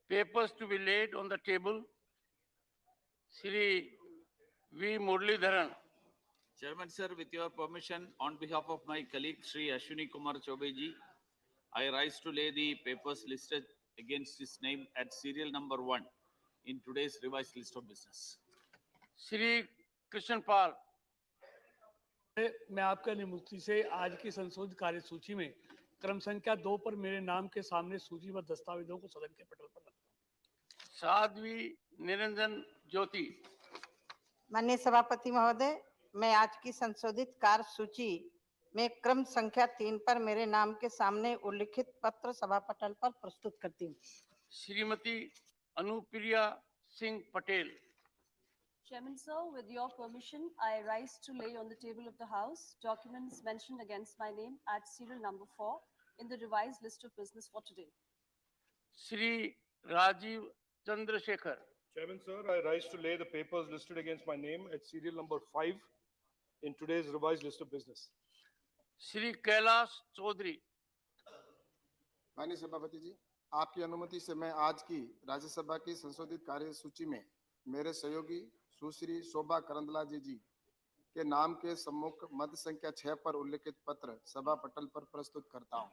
Papers to be laid on the table. Shri V. Muralidharan. Chairman sir, with your permission, on behalf of my colleague Shri Ashwini Kumar Chaubeji, I rise to lay the papers listed against his name at serial number 1 in today's revised list of business. Shri Krishan Pal. मैं आपके अनुमति से आज की संशोधित कार्यसूची में क्रम संख्या 2 पर मेरे नाम के सामने सूचीबद्ध दस्तावेजों को सदन के पटल पर रखता हूं। साध्वी निरंजन ज्योति। माननीय सभापति महोदय, मैं आज की संशोधित कार्यसूची में क्रम संख्या 3 पर मेरे नाम के सामने उल्लिखित पत्र सभा पटल पर प्रस्तुत करती हूँ। Shrimati Anupriya Singh Patel. Chairman sir, with your permission, I rise to lay on the table of the House documents mentioned against my name at serial number 4 in the revised list of business for today. Shri Rajiv Chandrasekhar. Chairman sir, I rise to lay the papers listed against my name at serial number 5 in today's revised list of business. Shri Kailash Chaudhary. माननीय सभापति जी, आपकी अनुमति से मैं आज की राज्यसभा की संशोधित कार्यसूची में मेरे सहयोगी सुश्री शोभा करंदला जी के नाम के सम्मुख मत संख्या 6 पर उल्लिखित पत्र सभा पटल पर प्रस्तुत करता हूं।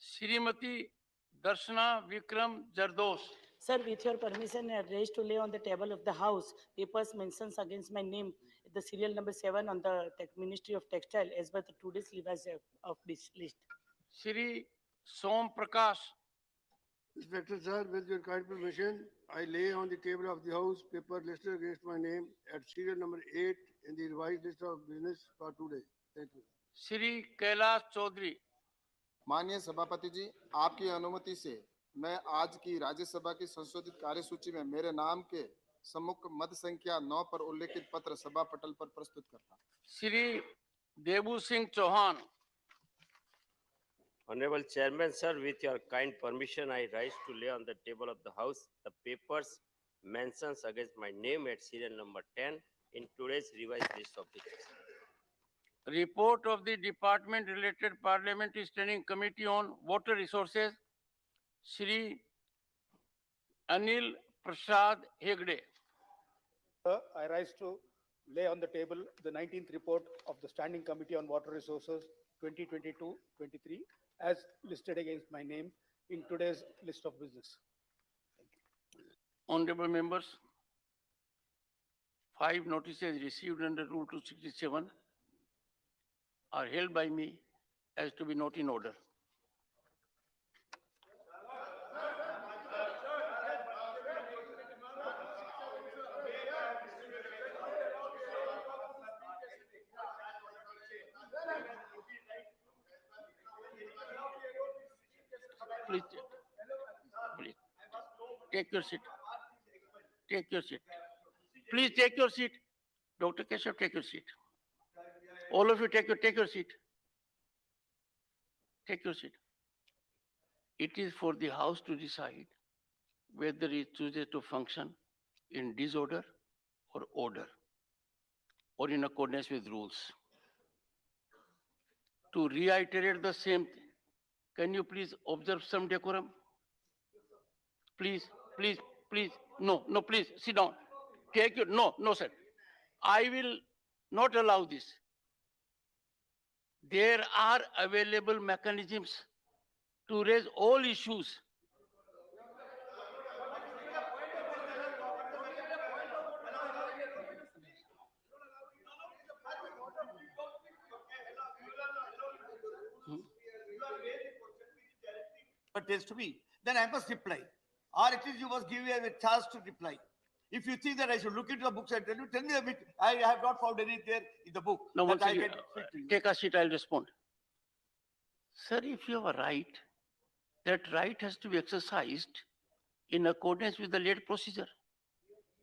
श्रीमती दर्शना Vikram Jardosh. Sir, with your permission, I raise to lay on the table of the House papers mentions against my name, the serial number 7 on the Ministry of Textile, as per the today's revised of this list. Shri Som Prakash. Inspector sir, with your kind permission, I lay on the table of the House paper listed against my name at serial number 8 in the revised list of business for today. Thank you. Shri Kailash Chaudhary. माननीय सभापति जी, आपकी अनुमति से मैं आज की राज्यसभा की संशोधित कार्यसूची में मेरे नाम के सम्मुख मत संख्या 9 पर उल्लिखित पत्र सभा पटल पर प्रस्तुत करता हूं। Shri Debu Singh Chauhan. Honorable Chairman, sir, with your kind permission, I rise to lay on the table of the House the papers mentions against my name at serial number 10 in today's revised list of business. Report of the Department related Parliamentary Standing Committee on Water Resources, Shri Anil Prasad Hegde. I rise to lay on the table the 19th report of the Standing Committee on Water Resources 2022-23 as listed against my name in today's list of business. Honorable members, 5 notices received under Rule 267 are held by me as to be not in order. Please take your seat. Take your seat. Please take your seat. Dr. Keshav, take your seat. All of you take your seat. Take your seat. It is for the House to decide whether it chooses to function in disorder or order, or in accordance with rules. To reiterate the same thing, can you please observe some decorum? Please, please, please. No, please, sit down. Take your, no, sir. I will not allow this. There are available mechanisms to raise all issues. But tells to me, then I must reply. Or at least you must give me a chance to reply. If you think that I should look into the books and tell me a bit, I have not found any there in the book. No, that once again, take a seat, I'll respond. Sir, if you have a right, that right has to be exercised in accordance with the late procedure.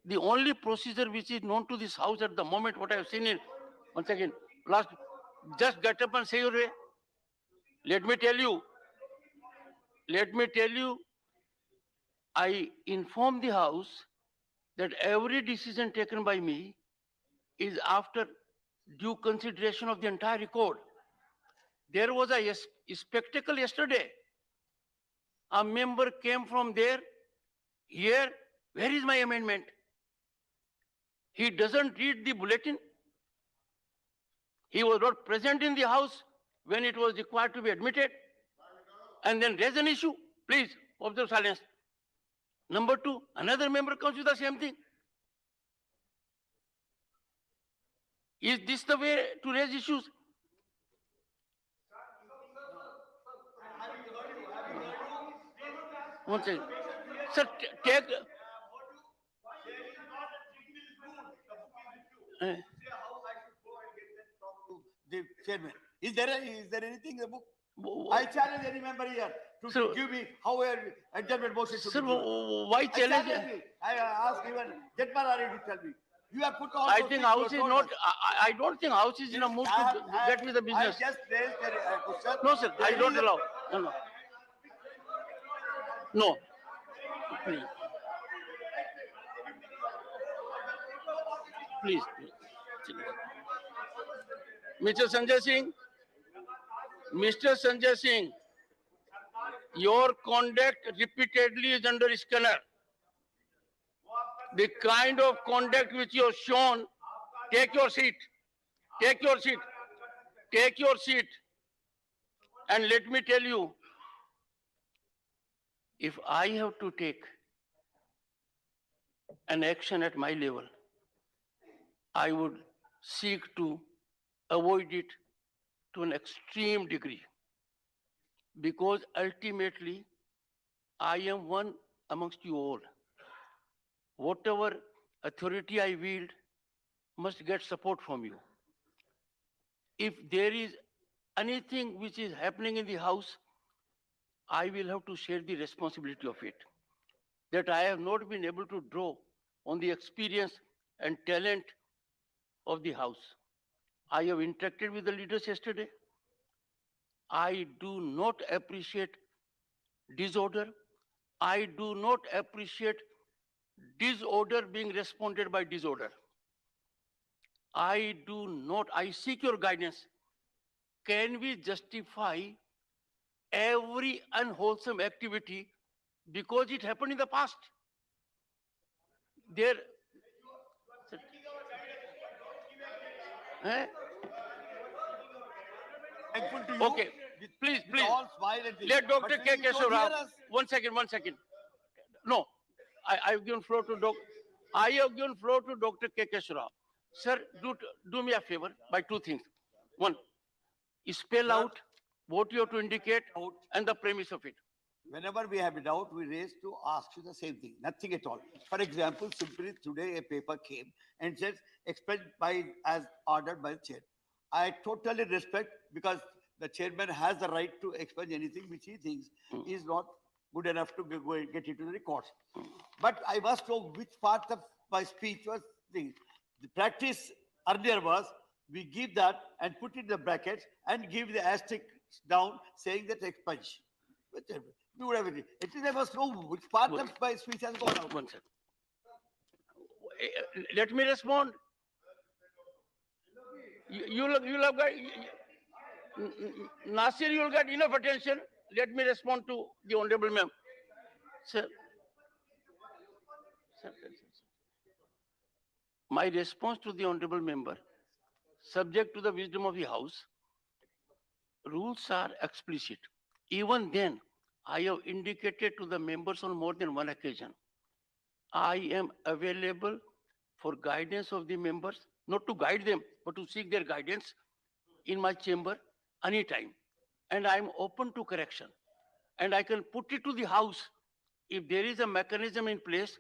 The only procedure which is known to this House at the moment, what I have seen in, once again, last, just get up and say your way. Let me tell you, I inform the House that every decision taken by me is after due consideration of the entire record. There was a spectacle yesterday. A member came from there Here, where is my amendment? He doesn't read the bulletin. He was not present in the House when it was required to be admitted. And then raise an issue. Please, observe silence. Number two, another member comes with the same thing. Is this the way to raise issues? One second. Sir, take. The chairman. Is there anything in the book? I challenge any member here to Sir, give me how adjournment motion should Sir, be given. why I challenge? I ask even Jetmalari to tell me. You have put all I those think things House you is have not, told us. I don't think House is in a mood to get with the business. I just raised a question. No, sir, I There don't is a- allow. No, no. No. Please. Please. Mr. Sanjay Singh, Mr. Sanjay Singh, your conduct repeatedly is under scanner. The kind of conduct which you have shown, take your seat. Take your seat. Take your seat. And let me tell you, if I have to take an action at my level, I would seek to avoid it to an extreme degree. Because ultimately, I am one amongst you all. Whatever authority I wield must get support from you. If there is anything which is happening in the House, I will have to share the responsibility of it. That I have not been able to draw on the experience and talent of the House. I have interacted with the leaders yesterday. I do not appreciate disorder. I do not appreciate disorder being responded by disorder. I seek your guidance. Can we justify every unwholesome activity because it happened in the past? There. Eh? Thankful to you. Okay, please. All smile and this. Let Dr. But K. when you don't Keshav Rao. hear us- One second. No, I have given floor to Dr. K. Keshav Rao. Sir, do me a favor by two things. One, spell out what you have to indicate and the premise of it. Whenever we have a doubt, we raise to ask you the same thing, nothing at all. For example, simply today a paper came and says expelled as ordered by the chair. I totally respect because the chairman has the right to expunge anything which he thinks is not good enough to go and get into the records. But I must know which part of my speech was the practice earlier was we give that and put in the brackets and give the asterisk down saying that expunge. Do everything. At least I must know which part of my speech has gone out. One second. Let me respond. You'll have got, Nasir, you'll get enough attention. Let me respond to the Honorable Ma'am. Sir. My response to the Honorable Member, subject to the wisdom of the House, rules are explicit. Even then, I have indicated to the members on more than one occasion, I am available for guidance of the members, not to guide them, but to seek their guidance in my chamber anytime. And I am open to correction. And I can put it to the House if there is a mechanism in place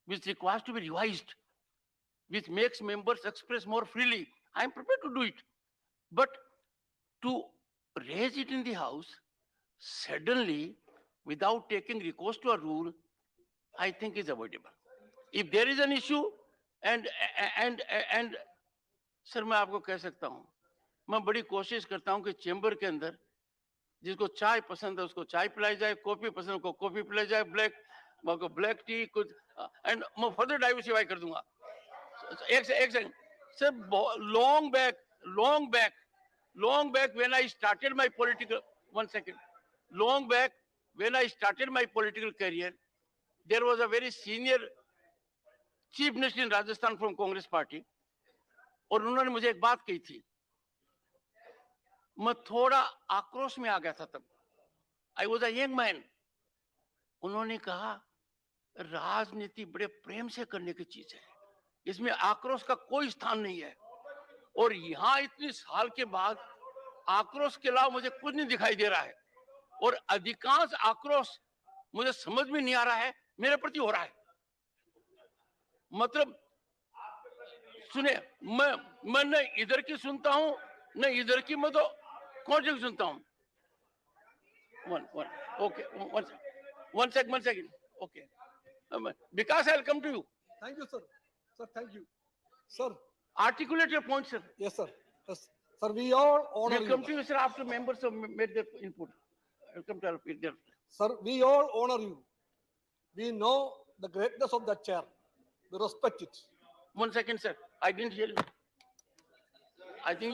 which requires to be revised, which makes members express more freely. I am prepared to do it. But to raise it in the House suddenly, without taking recourse to a rule, I think is avoidable. If there is an issue, and sir मैं आपको कह सकता हूं, मैं बड़ी कोशिश करता हूं कि चेंबर के अंदर जिसको चाय पसंद है उसको चाय पिलाई जाए, कॉफी पसंद है उसको कॉफी पिलाई जाए, ब्लैक टी कुछ, एंड मैं फर्दर डाइवर्सिफाई कर दूंगा. एक second sir, long back when I started my political career, there was a very senior chief minister in Rajasthan from Congress party, और उन्होंने मुझे एक बात कही थी, मैं थोड़ा आक्रोश में आ गया था तब. I was a young man. उन्होंने कहा राजनीति बड़े प्रेम से करने की चीज है, इसमें आक्रोश का कोई स्थान नहीं है. और यहाँ इतनी साल के बाद आक्रोश के अलावा मुझे कुछ नहीं दिखाई दे रहा है, और अधिकांश आक्रोश मुझे समझ में नहीं आ रहा है मेरे प्रति हो रहा है. मतलब सुने, मैं न इधर की सुनता हूं न इधर की, मैं तो कौन सी सुनता हूं. Okay, one second. Okay. Because I'll come to you. Thank you, sir. Sir, thank you. Sir. Articulate your point, sir. Yes, sir. Yes. Sir, we all honor We'll you. come to you, sir, after members have made their input. I'll come to repeat their. Sir, we all honor you. We know the greatness of that chair. We respect it. 1 second, sir. I didn't hear you. I think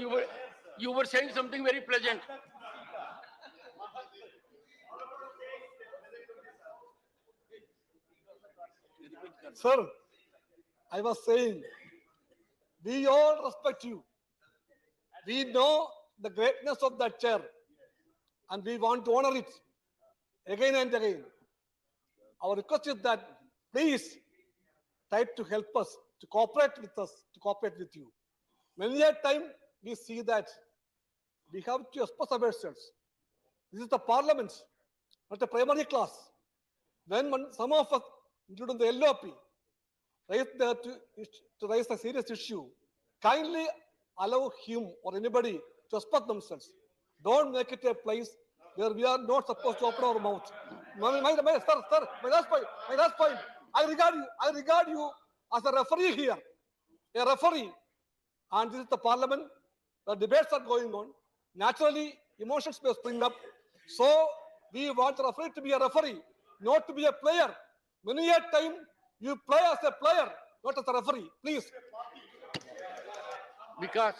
you were saying something very pleasant. Sir, I was saying, we all respect you. We know the greatness of that chair, and we want to honor it again and again. Our request is that please try to help us, to cooperate with you. Many a time we see that we have to express ourselves. This is the parliament, not a primary class. When some of us, including the LOP, to raise a serious issue, kindly allow him or anybody to express themselves. Don't make it a place where we are not supposed to open our mouth. Sir, my last point. I regard you as a referee here, a referee, and this is the parliament. The debates are going on. Naturally, emotions may spring up. So we want the referee to be a referee, not to be a player. Many a time you play as a player, not as a referee. Please. Because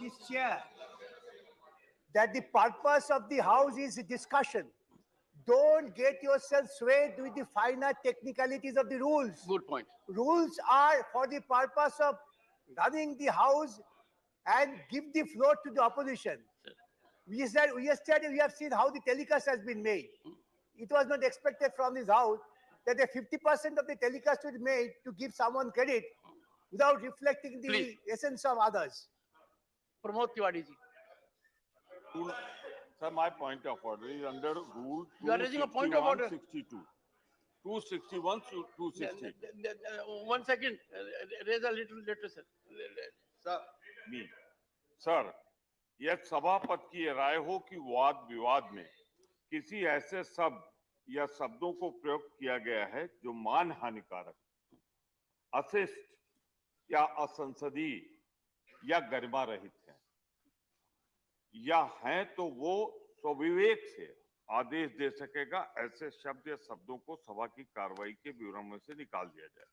this chair, that the purpose of the house is discussion. Don't get yourself swayed with the finer technicalities of the rules. Good point. Rules are for the purpose of running the house and give the floor to the opposition. Yesterday we have seen how the telecast has been made. It was not expected from this house that the 50% of the telecast will be made to give someone credit without reflecting the Please. essence of others. Pramod Tiwari ji. Sir, my point of order is under Rule You are raising a point of order. 261 to 260. 1 second. Raise a little later, sir. Sir, me. Sir, यह सभापति की राय हो कि वाद विवाद में किसी ऐसे शब्द या शब्दों को प्रयोग किया गया है जो मान हानिकारक, अशिष्ट या असंसदीय या गरिमा रहित है, या हैं तो वो स्वविवेक से आदेश दे सकेगा ऐसे शब्द या शब्दों को सभा की कार्रवाई के विवरण में से निकाल दिया जाए.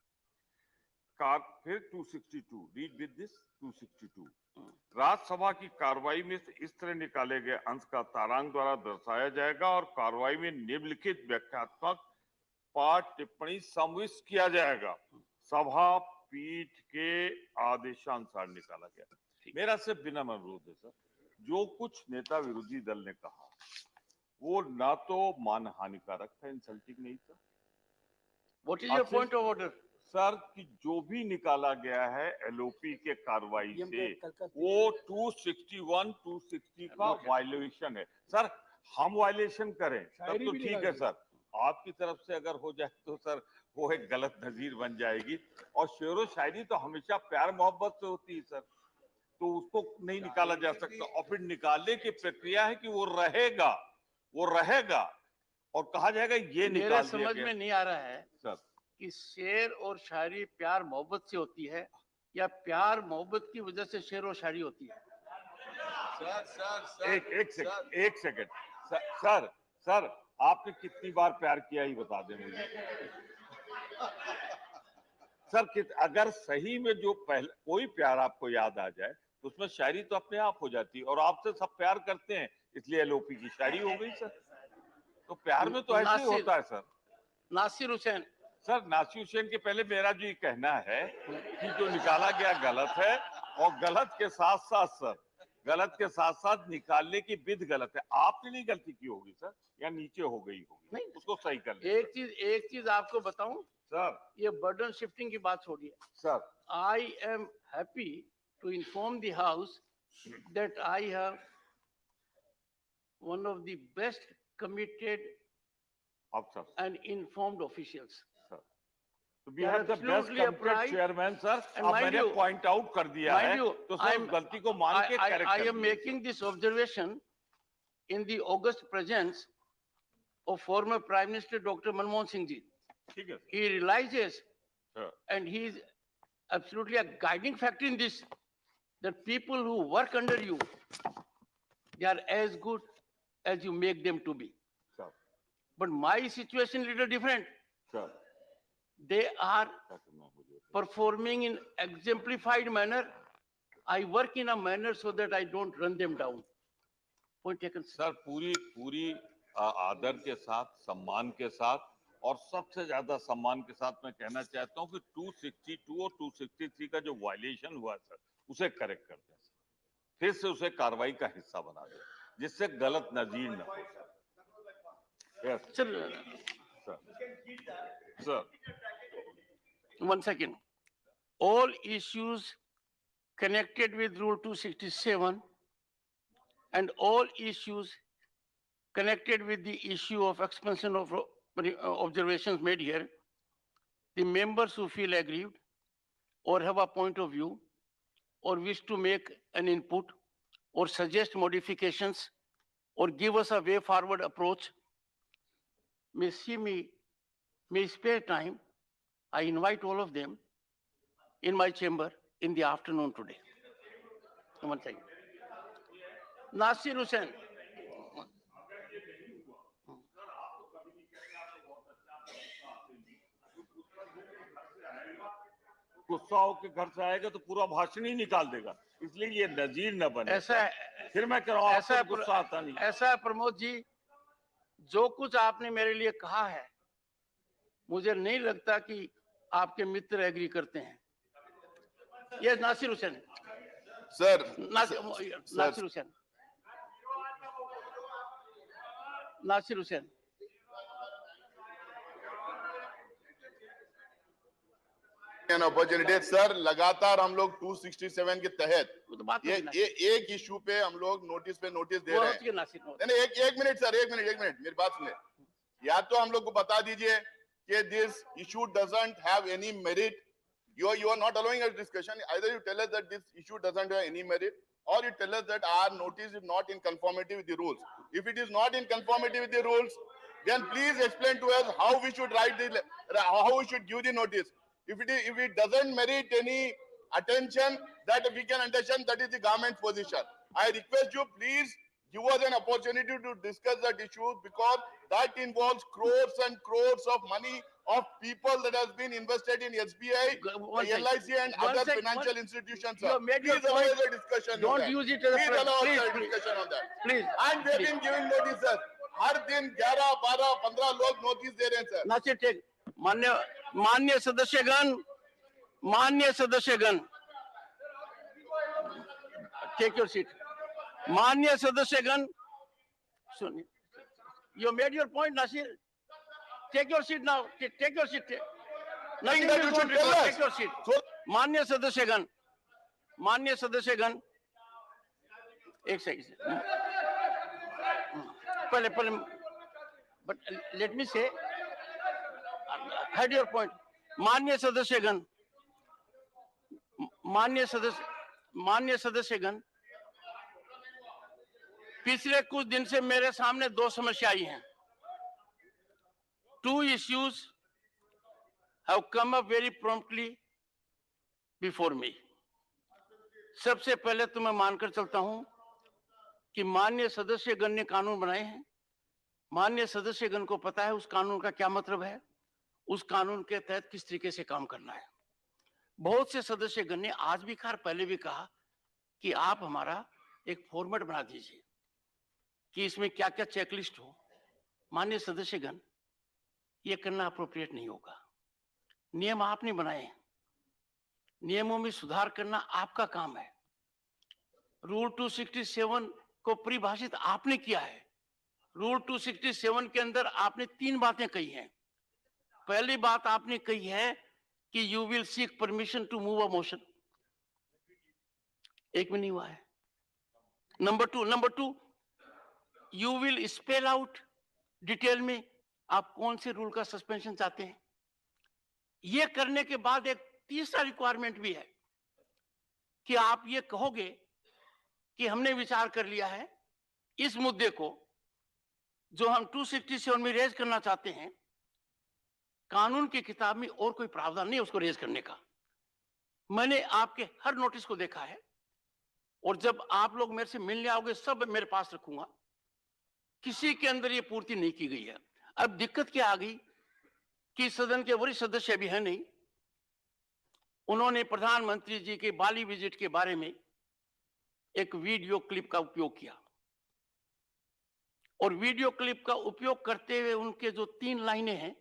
फिर 262 रीड विद दिस 262 राज्यसभा की कार्रवाई में से इस तरह निकाले गए अंश का तारांक द्वारा दर्शाया जाएगा और कार्रवाई में निम्नलिखित व्याख्यात्मक पाठ टिप्पणी समाविष्ट किया जाएगा. सभा पीठ के आदेशानुसार निकाला गया. मेरा सिर्फ बिना अनुरोध है सर, जो कुछ नेता विरोधी दल ने कहा वो ना तो मान हानिकारक था, इंसल्टिंग नहीं था. What is your point of order? Sir कि जो भी निकाला गया है एलओपी के कार्रवाई से वो 261 260 का वायलेशन है. सर हम वायलेशन करें तब तो ठीक है सर, आपकी तरफ से अगर हो जाए तो सर वो एक गलत नजीर बन जाएगी. और शेरो शायरी तो हमेशा प्यार मोहब्बत से होती है सर, तो उसको नहीं निकाला जा सकता. और फिर निकालने की प्रक्रिया है कि वो रहेगा और कहा जाएगा ये निकाल दिया गया. समझ में नहीं आ रहा है सर कि शेर और शायरी प्यार मोहब्बत से होती है या प्यार मोहब्बत की वजह से शेर और शायरी होती है. एक सेकंड सर आपने कितनी बार प्यार किया ही बता दें मुझे. सर अगर सही में जो पहले कोई प्यार आपको याद आ जाए उसमें शायरी तो अपने आप हो जाती है, और आपसे सब प्यार करते हैं इसलिए एलओपी की शायरी हो गई सर। तो प्यार में तो ऐसे ही होता है सर। नासिर हुसैन, सर नासिर हुसैन के पहले मेरा जो ये कहना है कि जो निकाला गया गलत है, और गलत के साथ साथ सर, गलत के साथ साथ निकालने की विध गलत है। आपने नहीं गलती की होगी सर, या नीचे हो गई होगी, नहीं उसको सही कर लें। एक चीज आपको बताऊं सर, ये बर्डन शिफ्टिंग की बात छोड़िए sir, I am happy to inform the House that I have one of the best committed officers and informed officials. sir. So we have the best Absolutely committed upright. chairman sir. And अब mind मैंने you- point out कर दिया mind है, you, तो sir उस गलती को मान के correct I कर am दीजिए। making this observation in the august presence of former Prime Minister Dr. Manmohan Singh ji. ठीक है He realizes sir. and he is absolutely a guiding factor in this, that people who work under you, they are as good as you make them to be. Sir. But my situation is a little different. Sir. They are performing in exemplified manner. I work in a manner so that I don't run them down. Point taken. Sir पूरी आदर के साथ, सम्मान के साथ, और सबसे ज्यादा सम्मान के साथ मैं कहना चाहता हूं कि 262 और 263 का जो वायलेशन हुआ सर, उसे करेक्ट कर दें, फिर से उसे कार्रवाई का हिस्सा बना दें, जिससे गलत नजीर न हो sir. Sir, One second. All issues connected with Rule 267 and all issues connected with the issue of expansion of observations made here, the members who feel aggrieved or have a point of view or wish to make an input or suggest modifications or give us a way forward approach may see me, may spare time. I invite all of them in my chamber in the afternoon today. One second. Nasir Hussain. गुस्सा होकर घर से आएगा तो पूरा भाषण ही निकाल देगा, इसलिए ये नजीर न बने। ऐसा फिर मैं कह रहा हूँ ऐसा आपको गुस्सा आता नहीं। ऐसा है प्रमोद जी, जो कुछ आपने मेरे लिए कहा है, मुझे नहीं लगता कि आपके मित्र एग्री करते हैं। ये Nasir Hussain sir, Nasir Hussain Nasir Hussain opportunity sir, लगातार हम लोग 267 के तहत तो ये एक इशू पे हम लोग नोटिस पे नोटिस दे रहे हैं। नहीं, एक मिनट सर, एक मिनट मेरी बात सुने। या तो हम लोग को बता दीजिए कि this issue doesn't have any merit, you are not allowing a discussion. Either you tell us that this issue doesn't have any merit, or you tell us that our notice is not in conformity with the rules. If it is not in conformity with the rules, then please explain to us how we should write how we should give the notice. If it doesn't merit any attention, that we can understand that is the government's position. I request you, please give us an opportunity to discuss that issue, because that involves crores and crores of money of people that has been invested in SBI, LIC and other financial institutions. Sir. Please allow us a discussion. Don't use it as a please allow us a please. discussion on that. Please. And they've been giving notices. हर दिन 11, 12, 15 लोग notice दे रहे हैं sir. Nasir take मान्य सदस्यगण take your seat. मान्य सदस्यगण सुनिए, you made your point, Nasir. Take your seat now. Take your seat. Nothing that is you going should to tell be. us. Take your seat. मान्य सदस्यगण एक second पहले but let me say, had your point. मान्य सदस्यगण पिछले कुछ दिन से मेरे सामने दो समस्या आई हैं। Two issues have come up very promptly before me. सबसे पहले तो मैं मानकर चलता हूं कि माननीय सदस्यगण ने कानून बनाए हैं। माननीय सदस्यगण को पता है उस कानून का क्या मतलब है, उस कानून के तहत किस तरीके से काम करना है। बहुत से सदस्यगण ने आज भी कहा, पहले भी कहा कि आप हमारा एक फॉर्मेट बना दीजिए कि इसमें क्या क्या चेकलिस्ट हो। माननीय सदस्यगण, ये करना अप्रोप्रिएट नहीं होगा। नियम आपने बनाए, नियमों में सुधार करना आपका काम है। रूल 267 को परिभाषित आपने किया है। रूल 267 के अंदर आपने 3 बातें कही हैं। पहली बात आपने कही है कि you will seek permission to move a motion, एक में नहीं हुआ है। Number two, you will spell out detail में आप कौन से रूल का सस्पेंशन चाहते हैं। यह करने के बाद एक तीसरा रिक्वायरमेंट भी है कि आप ये कहोगे कि हमने विचार कर लिया है इस मुद्दे को जो हम 267 में रेज करना चाहते हैं, कानून की किताब में और कोई प्रावधान नहीं उसको रेज करने का। मैंने आपके हर नोटिस को देखा है और जब आप लोग मेरे से मिलने आओगे सब मेरे पास रखूंगा। किसी के अंदर ये पूर्ति नहीं की गई है। अब दिक्कत क्या आ गई कि सदन के वरिष्ठ सदस्य भी हैं नहीं, उन्होंने प्रधानमंत्री जी के बाली विजिट के बारे में एक वीडियो क्लिप का उपयोग किया और वीडियो क्लिप का उपयोग करते हुए उनके जो 3 लाइनें हैं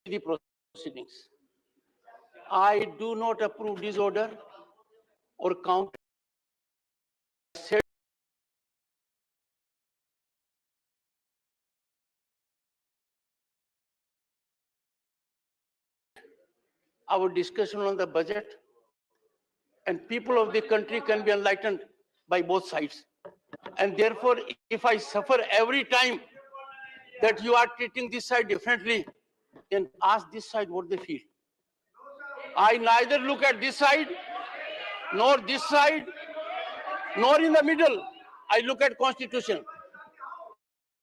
the proceedings. I do not approve disorder or counter. Our discussion on the budget, and people of the country can be enlightened by both sides. And therefore, if I suffer every time that you are treating this side differently, then ask this side what they feel. I neither look at this side, nor this side, nor in the middle. I look at Constitution.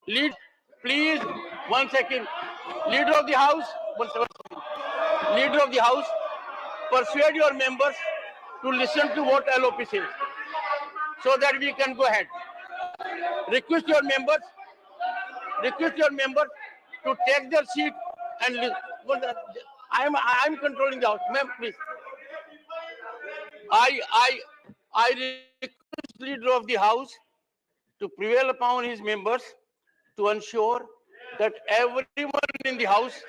Lead, please, 1 second. Leader of the House, 1 second. Leader of the House, persuade your members to listen to what LOP says, so that we can go ahead. Request your members to take their seat and listen. I'm controlling the House. Ma'am, please. I request Leader of the House to prevail upon his members to ensure that everyone in the House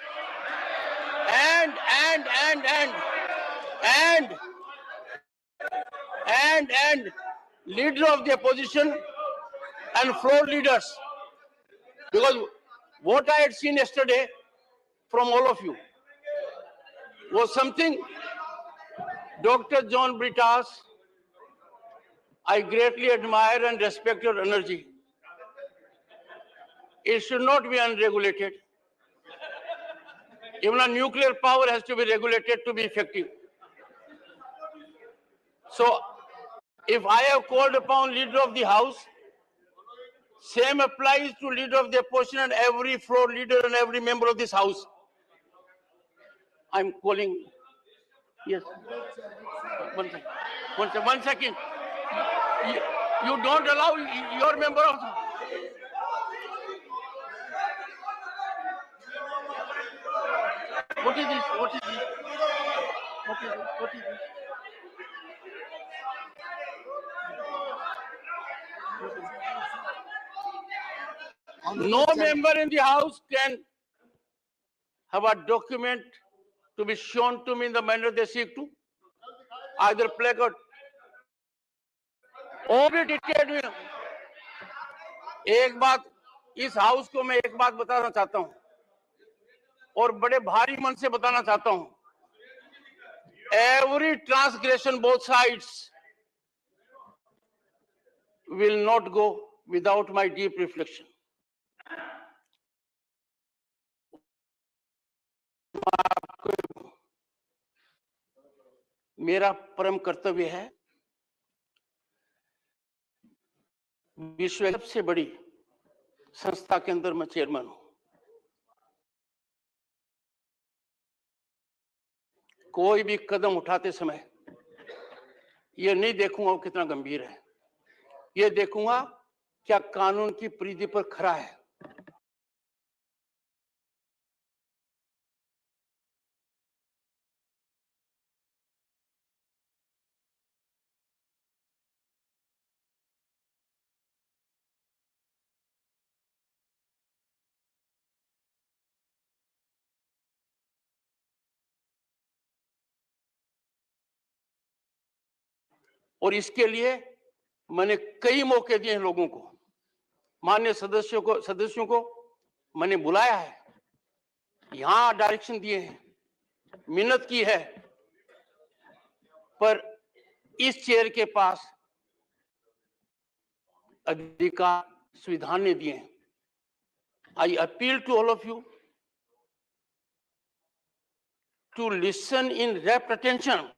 and leader of the opposition and floor leaders, because what I had seen yesterday from all of you was something. Dr. John Britas, I greatly admire and respect your energy. It should not be unregulated. Even a nuclear power has to be regulated to be effective. So, if I have called upon Leader of the House, same applies to Leader of the Opposition and every floor leader and every member of this House. I'm calling. Yes. 1 second. 1 second. You don't allow your member of. What is this? What is this? What is this? What is this? No member in the House can have a document to be shown to me in the manner they seek to. Either placard or be dictated में एक बात इस house को मैं एक बात बताना चाहता हूं और बड़े भारी मन से बताना चाहता हूं. Every transgression both sides will not go without my deep reflection. मेरा परम कर्तव्य है विश्व की सबसे बड़ी संस्था के अंदर मैं चेयरमैन हूं. कोई भी कदम उठाते समय ये नहीं देखूंगा वो कितना गंभीर है, ये देखूंगा क्या कानून की परिधि पर खरा है. और इसके लिए मैंने कई मौके दिए हैं लोगों को, माननीय सदस्यों को मैंने बुलाया है, यहां डायरेक्शन दिए हैं, मिन्नत की है, पर इस चेयर के पास अधिकार संविधान ने दिए हैं. I appeal to all of you to listen in rapt attention.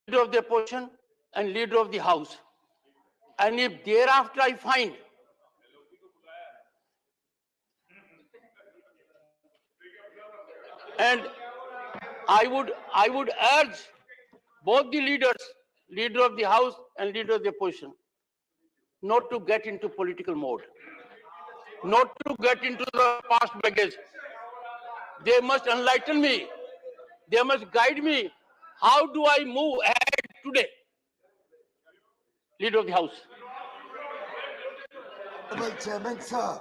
Leader of the opposition and Leader of the House, and if thereafter I find and I would urge both the leaders, Leader of the House and Leader of the opposition, not to get into political mode, not to get into the past baggage. They must enlighten me, they must guide me. How do I move ahead today? Leader of the House. Chairman, sir,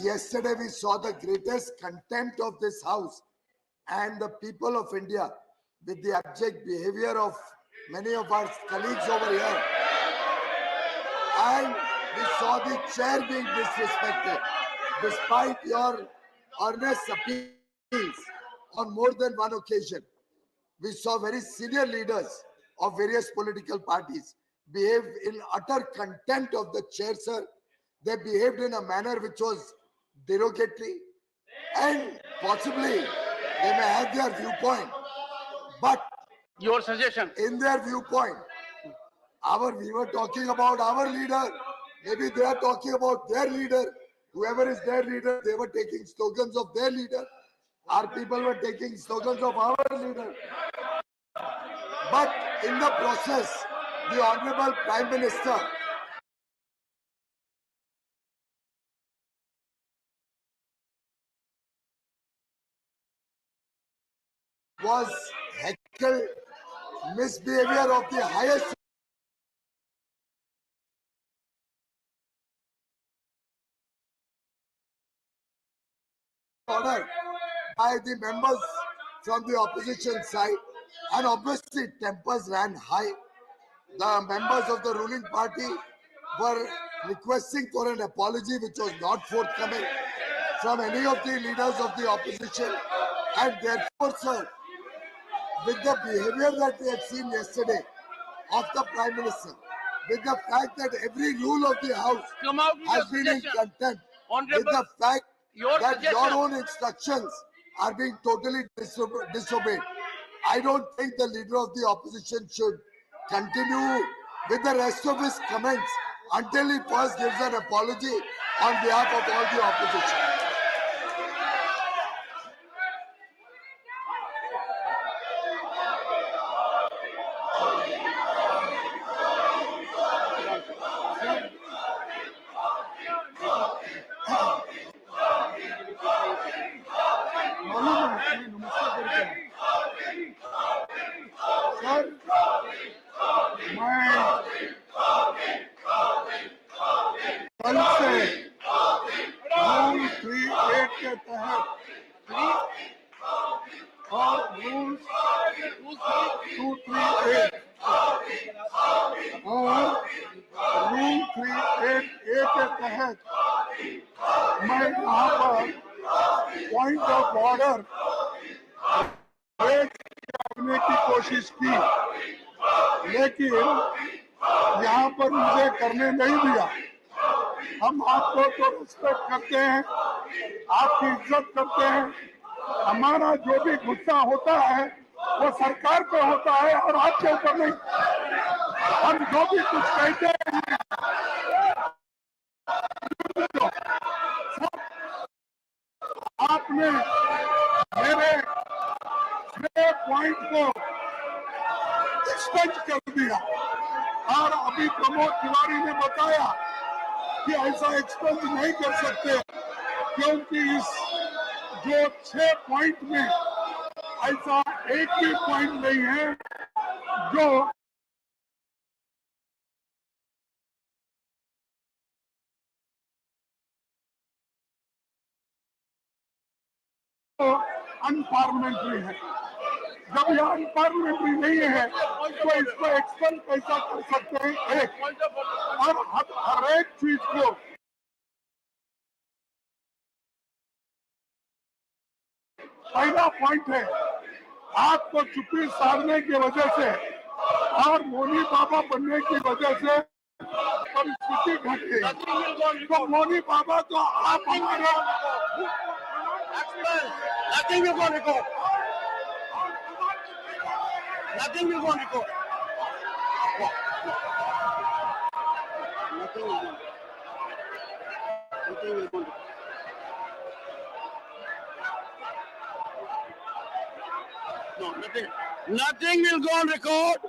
Yesterday we saw the greatest contempt of this house and the people of India with the abject behavior of many of our colleagues over here. And we saw the chair being disrespected despite your earnest appeals on more than one occasion. We saw very senior leaders of various political parties behave in utter contempt of the chair, sir. They behaved in a manner which was derogatory, and possibly they may have their viewpoint, but Your suggestion. in their viewpoint, we were talking about our leader, maybe they are talking about their leader. Whoever is their leader, they were taking slogans of their leader. Our people were taking slogans of our leader. But in the process, the Honorable Prime Minister was heckled, misbehavior of the highest order by the members from the opposition side, and obviously tempers ran high. The members of the ruling party were requesting for an apology which was not forthcoming from any of the leaders of the opposition, and therefore, sir, with the behavior that we had seen yesterday of the Prime Minister, with the fact that every rule of the House has been in contempt, with the fact that your own instructions are being totally disobeyed, I don't think the leader of the opposition should continue with the rest of his comments until he first gives an apology on behalf of all the opposition. कल से rule 38 के तहत और rule 238 और rule 38A के तहत मैं यहाँ पर पॉइंट ऑफ ऑर्डर करने की कोशिश की, लेकिन यहाँ पर मुझे करने नहीं दिया। हम आपको तो रिस्पेक्ट करते हैं, आपकी इज्जत करते हैं। हमारा जो भी गुस्सा होता है वो सरकार पे होता है और आपके ऊपर नहीं। हम जो भी कुछ कहते हैं आपने मेरे पॉइंट को एक्सपेंड कर दिया, और अभी प्रमोद तिवारी ने बताया कि ऐसा एक्सपेंड नहीं कर सकते क्योंकि इस जो 6 पॉइंट में ऐसा एक भी पॉइंट नहीं है जो अनपार्लियामेंट्री है। जब यह अनपार्लियामेंट्री नहीं है तो इसको एक्सपेंड कैसा कर सकते हैं? एक और हर एक चीज को पहला पॉइंट है, आपको चुप्पी साधने की वजह से और मोनी बाबा बनने की वजह से परिस्थिति घट गई। तो मोनी बाबा तो आप हमारे Nothing will go on record. Nothing will go on record. Nothing will go on record. Nothing will go on record. No, nothing. Nothing will go on record.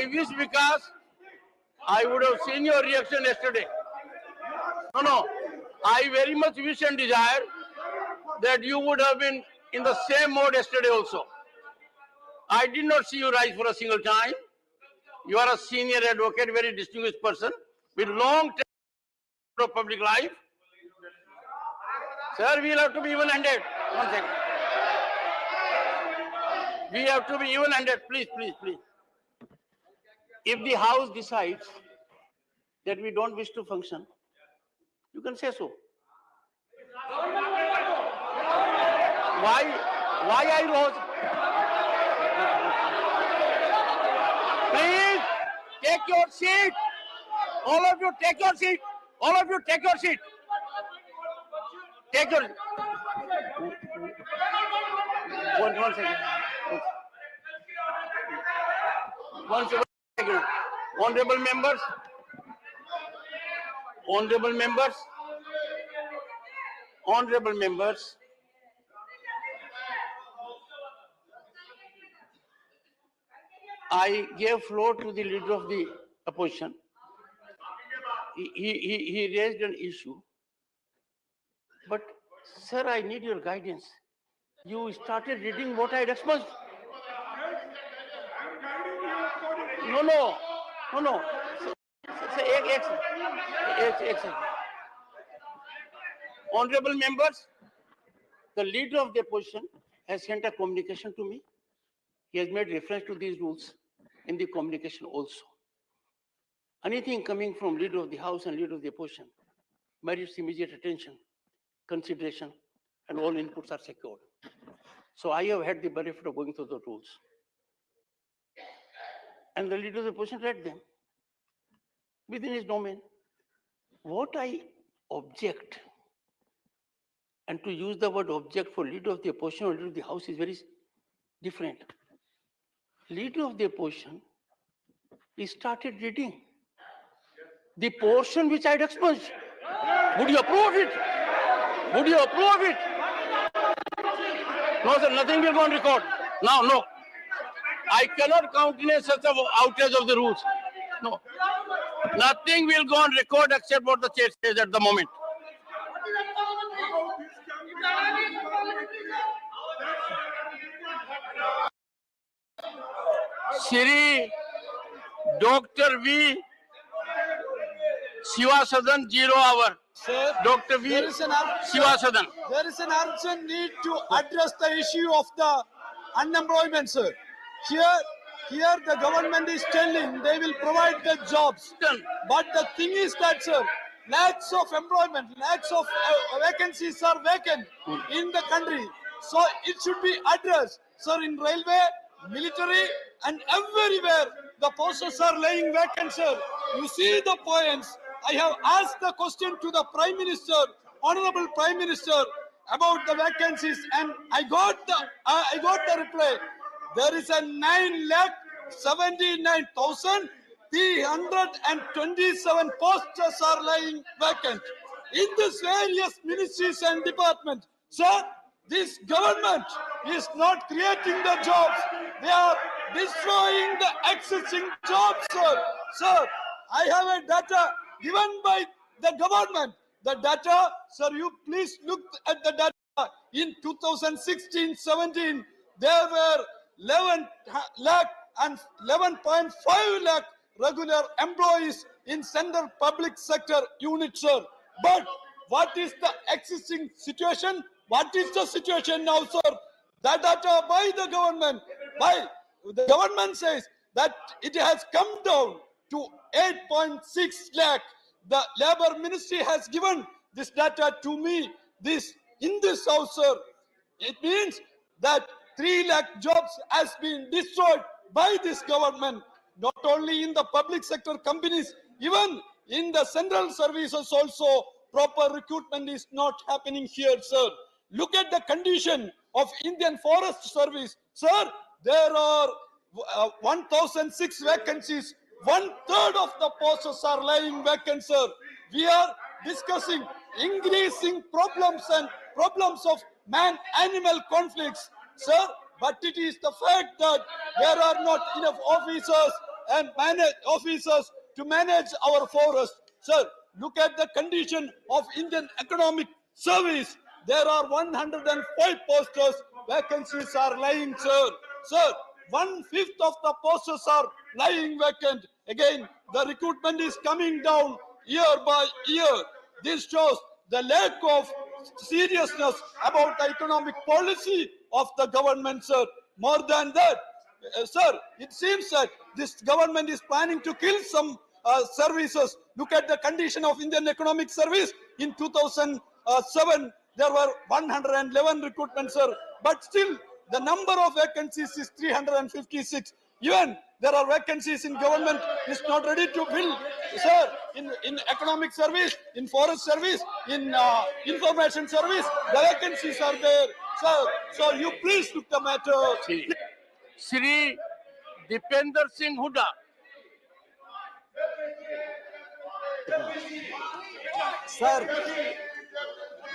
wish, because I would have seen your reaction yesterday. No. I very much wish and desire that you would have been in the same mode yesterday also. I did not see you rise for a single time. You are a senior advocate, very distinguished person with long tenure of public life. Sir, we will have to be even-handed. One second. We have to be even-handed. Please. If the House decides that we don't wish to function, you can say so. Why I rose? Please take your seat. All of you take your seat. Take your. One second. One second. Honorable members. I gave floor to the leader of the opposition. He raised an issue. But, sir, I need your guidance. You started reading what I had expunged. No. Honorable members, the leader of the opposition has sent a communication to me. He has made reference to these rules in the communication also. Anything coming from leader of the House and leader of the opposition merits immediate attention, consideration, and all inputs are secured. So I have had the benefit of going through the rules. And the leader of the opposition read them within his domain. What I object, and to use the word object for leader of the opposition or leader of the House is very different. Leader of the opposition, he started reading the portion which I had expunged. Would you approve it? No, sir, nothing will go on record. Now, no. I cannot countenance such an outrage of the rules. No. Nothing will go on record except what the chair says at the moment. Shri Dr. V. Shivasadan, 0 hour. Sir, Dr. V. Shivasadan. There is an urgent need to address the issue of the unemployment, sir. Here the government is telling they will provide the jobs. But the thing is that, sir, lakhs of employment, lakhs of vacancies are vacant in the country. So it should be addressed. Sir, in railway, military, and everywhere, the posts are laying vacant, sir. You see the points. I have asked the question to the Prime Minister, Honorable Prime Minister, about the vacancies, and I got the reply. There is a 9,79,327 posts are lying vacant in these various ministries and departments. Sir, this government is not creating the jobs. They are destroying the existing jobs, sir. Sir, I have a data given by the government. The data, sir, you please look at the data. In 2016-17, there were 11 lakh and 11.5 lakh regular employees in central public sector units, sir. But what is the existing situation? What is the situation now, sir? The data by the government, the government says that it has come down to 8.6 lakh. The Labour Ministry has given this data to me in this house, sir. It means that 3 lakh jobs has been destroyed by this government, not only in the public sector companies, even in the central services also. Proper recruitment is not happening here, sir. Look at the condition of Indian Forest Service. Sir, there are 1,006 vacancies. 1/3 of the posts are lying vacant, sir. We are discussing increasing problems of man-animal conflicts, sir. But it is the fact that there are not enough officers and manage officers to manage our forest. Sir, look at the condition of Indian Economic Service. There are 105 posters, vacancies are lying, sir. Sir, 1/5 of the posters are lying vacant. Again, the recruitment is coming down year by year. This shows the lack of seriousness about the economic policy of the government, sir. More than that, sir, it seems that this government is planning to kill some services. Look at the condition of Indian Economic Service. In 2007, there were 111 recruitments, sir. But still, the number of vacancies is 356. Even there are vacancies in government is not ready to fill, sir. In economic service, in forest service, in information service, the vacancies are there, sir. So you please look the matter. Shri Dipender Singh Huda. Sir,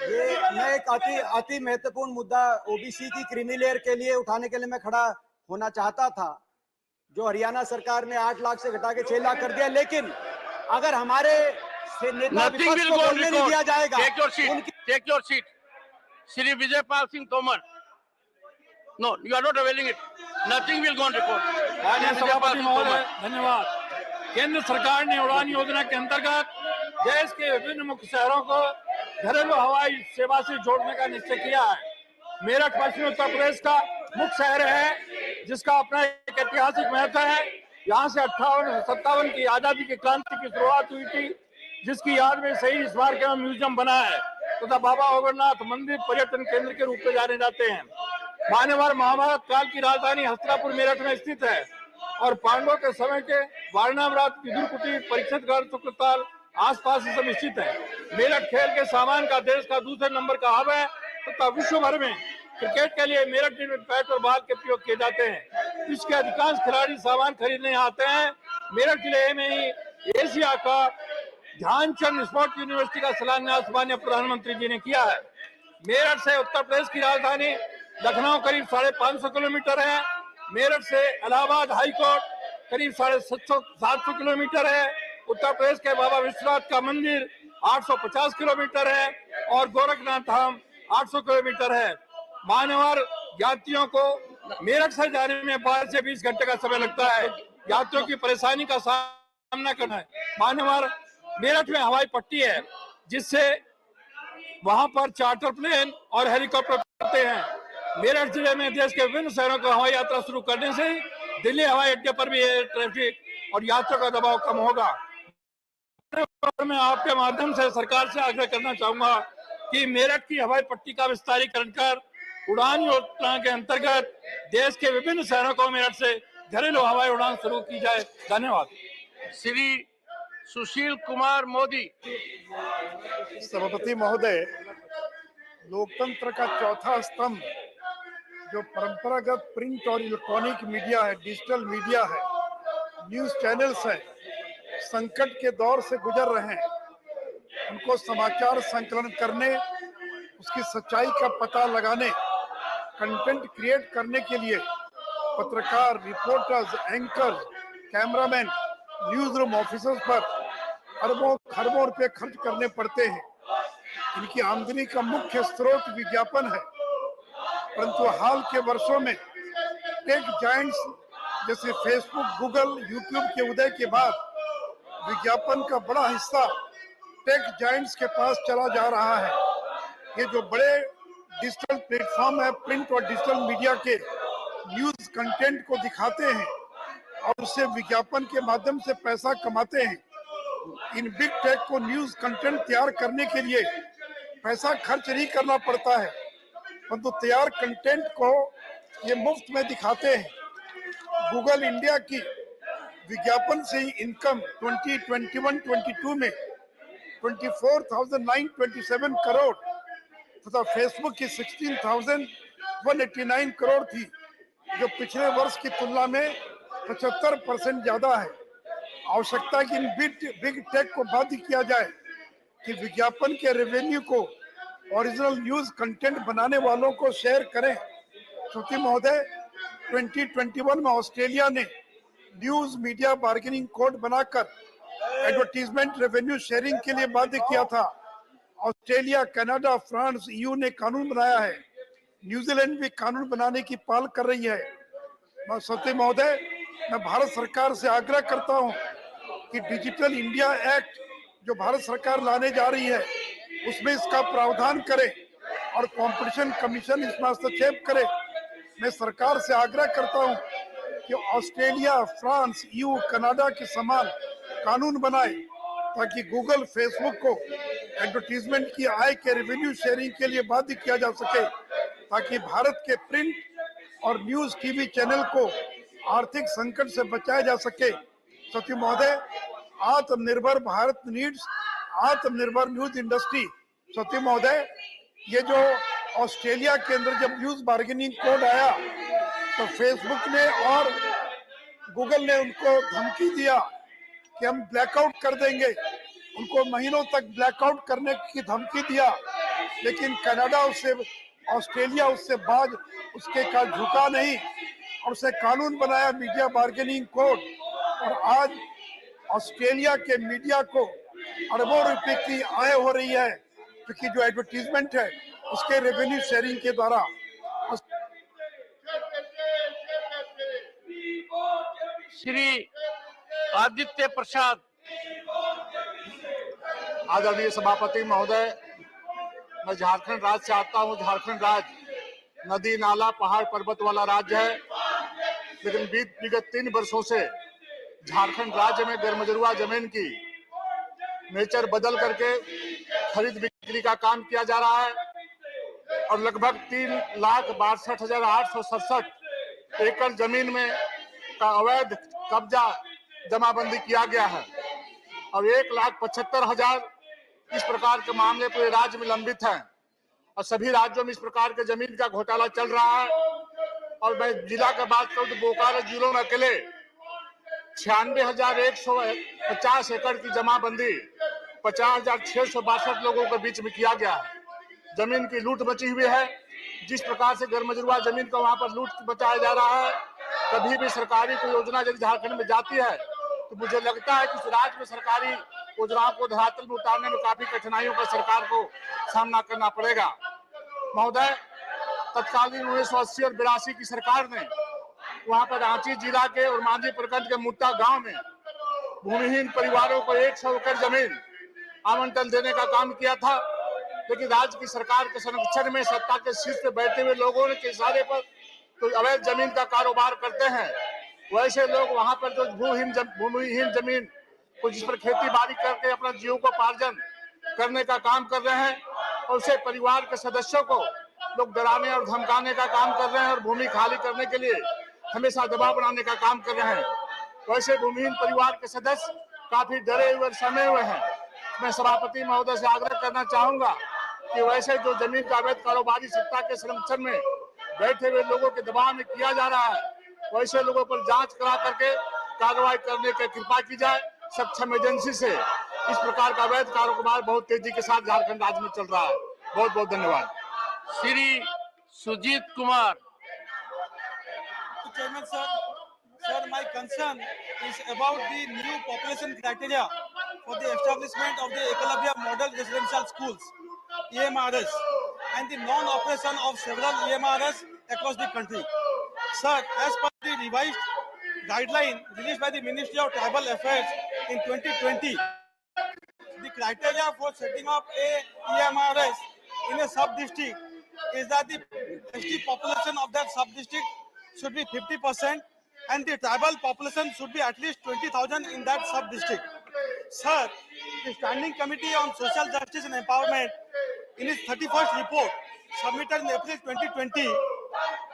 ये मैं एक अति महत्वपूर्ण मुद्दा OBC की creamy layer के लिए उठाने के लिए मैं खड़ा होना चाहता था, जो हरियाणा सरकार ने 8 लाख से घटा के 6 लाख कर दिया। लेकिन अगर हमारे नेता विपक्ष को बोलने नहीं दिया जाएगा, Take your seat. Shri Vijaypal Singh Tomar. No, you are not availing it. Nothing will go on record. धन्यवाद। केंद्र सरकार ने उड़ान योजना के अंतर्गत देश के विभिन्न मुख्य शहरों को घरेलू हवाई सेवा से जोड़ने का निश्चय किया है। मेरठ पश्चिमी उत्तर प्रदेश का मुख्य शहर है, जिसका अपना एक ऐतिहासिक महत्व है। यहाँ से 58-57 की आजादी की क्रांति की शुरुआत हुई थी, जिसकी याद में शहीद स्मारक एवं म्यूजियम बना है तथा बाबा अमरनाथ मंदिर पर्यटन केंद्र के रूप में जाने जाते हैं। मान्यवर महाभारत काल की राजधानी हस्तिनापुर मेरठ में स्थित है और पांडवों के समय के वारणावरात विदुर कुटीर परीक्षित गढ़ शुक्रताल आसपास ही सब स्थित है। मेरठ खेल के सामान का देश का दूसरे नंबर का हब है तथा विश्व भर में क्रिकेट के लिए मेरठ में बैट और बॉल के प्रयोग किए जाते हैं। विश्व के अधिकांश खिलाड़ी सामान खरीदने यहाँ आते हैं। मेरठ जिले में ही एशिया का ध्यानचंद स्पोर्ट्स यूनिवर्सिटी का शिलान्यास माननीय प्रधानमंत्री जी ने किया है। मेरठ से उत्तर प्रदेश की राजधानी लखनऊ करीब 550 किलोमीटर है। मेरठ से इलाहाबाद हाई कोर्ट करीब 750 किलोमीटर है। उत्तर प्रदेश के बाबा विश्वनाथ का मंदिर 850 किलोमीटर है और गोरखनाथ धाम 800 किलोमीटर है। मान्यवर यात्रियों को मेरठ से जाने में 12 से 20 घंटे का समय लगता है। यात्रियों की परेशानी का सामना करना है। मान्यवर मेरठ में हवाई पट्टी है, जिससे वहां पर चार्टर प्लेन और हेलीकॉप्टर उड़ते हैं। मेरठ जिले में देश के विभिन्न शहरों को हवाई यात्रा शुरू करने से दिल्ली हवाई अड्डे पर भी एयर ट्रैफिक और यात्रियों का दबाव कम होगा। मैं आपके माध्यम से सरकार से आग्रह करना चाहूंगा कि मेरठ की हवाई पट्टी का विस्तारीकरण कर उड़ान योजना के अंतर्गत देश के विभिन्न शहरों को मेरठ से घरेलू हवाई उड़ान शुरू की जाए। धन्यवाद। श्री सुशील कुमार मोदी। सभापति महोदय, लोकतंत्र का चौथा स्तंभ जो परंपरागत प्रिंट और इलेक्ट्रॉनिक मीडिया है, डिजिटल मीडिया है, न्यूज चैनल्स है, संकट के दौर से गुजर रहे हैं। उनको समाचार संकलन करने, उसकी सच्चाई का पता लगाने, कंटेंट क्रिएट करने के लिए पत्रकार, reporters, anchors, cameraman, news room officers पर अरबों खरबों रुपए खर्च करने पड़ते हैं। इनकी आमदनी का मुख्य स्रोत विज्ञापन है, परंतु हाल के वर्षों में टेक जायंट्स जैसे फेसबुक, गूगल, यूट्यूब के उदय के बाद विज्ञापन का बड़ा हिस्सा टेक जायंट्स के पास चला जा रहा है। ये जो बड़े डिजिटल प्लेटफॉर्म है, प्रिंट और डिजिटल मीडिया के न्यूज कंटेंट को दिखाते हैं और उससे विज्ञापन के माध्यम से पैसा कमाते हैं। इन बिग टेक को न्यूज कंटेंट तैयार करने के लिए पैसा खर्च नहीं करना पड़ता है, परंतु तैयार कंटेंट को ये मुफ्त में दिखाते हैं। गूगल इंडिया की विज्ञापन से ही इनकम 2021-22 में 24,927 करोड़ तथा फेसबुक की 16,189 करोड़ थी, जो पिछले वर्ष की तुलना में 75% ज्यादा है। आवश्यकता है कि इन बिग टेक को बाध्य किया जाए कि विज्ञापन के रेवेन्यू को ओरिजिनल न्यूज कंटेंट बनाने वालों को शेयर करें। श्रुति महोदय, 2021 में ऑस्ट्रेलिया ने न्यूज मीडिया बार्गेनिंग कोड बनाकर एडवर्टीजमेंट रेवेन्यू शेयरिंग के लिए बाध्य किया था। ऑस्ट्रेलिया, कनाडा, फ्रांस, ईयू ने कानून बनाया है। न्यूजीलैंड भी कानून बनाने की पहल कर रही है। सत्य महोदय, मैं भारत सरकार से आग्रह करता हूं कि डिजिटल इंडिया एक्ट जो भारत सरकार लाने जा रही है उसमें इसका प्रावधान करे और कंपटीशन कमीशन इसमें हस्तक्षेप करे। मैं सरकार से आग्रह करता हूं कि ऑस्ट्रेलिया, फ्रांस, ईयू, कनाडा के समान कानून बनाए ताकि गूगल, फेसबुक को एडवर्टीजमेंट की आय के रेवेन्यू शेयरिंग के लिए बाध्य किया जा सके, ताकि भारत के प्रिंट और न्यूज टीवी चैनल को आर्थिक संकट से बचाया जा सके। सचिव महोदय, आत्मनिर्भर भारत नीड्स आत्मनिर्भर न्यूज इंडस्ट्री। सचिव महोदय, ये जो ऑस्ट्रेलिया के अंदर जब न्यूज बार्गेनिंग कोड आया तो फेसबुक ने और गूगल ने उनको धमकी दिया कि हम ब्लैकआउट कर देंगे। उनको महीनों तक ब्लैकआउट करने की धमकी दिया, लेकिन कनाडा उससे, ऑस्ट्रेलिया उससे बाज उसके का झुका नहीं और उसे कानून बनाया, मीडिया बार्गेनिंग कोड। और आज ऑस्ट्रेलिया के मीडिया को अरबों रुपए की आय हो रही है, क्योंकि जो एडवर्टीजमेंट है उसके रेवेन्यू शेयरिंग के द्वारा। श्री आदित्य प्रसाद। आदरणीय सभापति महोदय, मैं झारखंड राज्य से आता हूं। झारखंड राज्य नदी, नाला, पहाड़, पर्वत वाला राज्य है, लेकिन विगत 3 वर्षों से झारखंड राज्य में गर्मजरुआ जमीन की नेचर बदल करके खरीद बिक्री का काम किया जा रहा है और लगभग 3,62,867 एकड़ जमीन में का अवैध कब्जा जमाबंदी किया गया है और 1,75,000 इस प्रकार के मामले पूरे राज्य में लंबित हैं और सभी राज्यों में इस प्रकार के जमीन का घोटाला चल रहा है। और मैं जिला की बात करूं तो बोकारो जिलों में अकेले 96,150 एकड़ की जमाबंदी 50,662 लोगों के बीच में किया गया है। जमीन की लूट मची हुई है। जिस प्रकार से गर्मजरुआ जमीन को वहां पर लूट बचाया जा रहा है, कभी भी सरकारी कोई योजना यदि झारखंड में जाती है तो मुझे लगता है कि इस राज्य में सरकारी योजनाओं को धरातल में उतारने में काफी कठिनाइयों का सरकार को सामना करना पड़ेगा। महोदय, तत्कालीन 1980 और 82 की सरकार ने वहां पर रांची जिला के और मांझी प्रखंड के मुट्टा गांव में भूमिहीन परिवारों को 100 एकड़ जमीन आवंटन देने का काम किया था, लेकिन राज्य की सरकार के संरक्षण में सत्ता के शीर्ष पे बैठे हुए लोगों के इशारे पर तो अवैध जमीन का कारोबार करते हैं। वैसे लोग वहां पर जो भूमिहीन जमीन को जिस पर खेती बाड़ी करके अपना जीविकोपार्जन करने का काम कर रहे हैं और उसे परिवार के सदस्यों को लोग डराने और धमकाने का काम कर रहे हैं और भूमि खाली करने के लिए हमेशा दबाव बनाने का काम कर रहे हैं। वैसे भूमिहीन परिवार के सदस्य काफी डरे हुए और सहमे हुए हैं। मैं सभापति महोदय से आग्रह करना चाहूंगा कि वैसे जो जमीन का अवैध कारोबारी सत्ता के संरक्षण में बैठे हुए लोगों के दबाव में किया जा रहा है, वैसे लोगों पर जांच करा करके कार्रवाई करने की कृपा की जाए सक्षम एजेंसी से। इस प्रकार का अवैध कारोबार बहुत तेजी के साथ झारखंड राज्य में चल रहा है। बहुत बहुत धन्यवाद। Shri Sujit Kumar. Chairman, sir, my concern is about the new population criteria for the establishment of the Ekalabya Model Residential Schools, EMRS, and the non-operation of several EMRS across the country. Sir, as per the revised guideline released by the Ministry of Tribal Affairs in 2020, the criteria for setting up a EMRS in a sub-district is that the ST population of that sub-district should be 50% and the tribal population should be at least 20,000 in that sub-district. Sir, the Standing Committee on Social Justice and Empowerment in its 31st report submitted in April 2020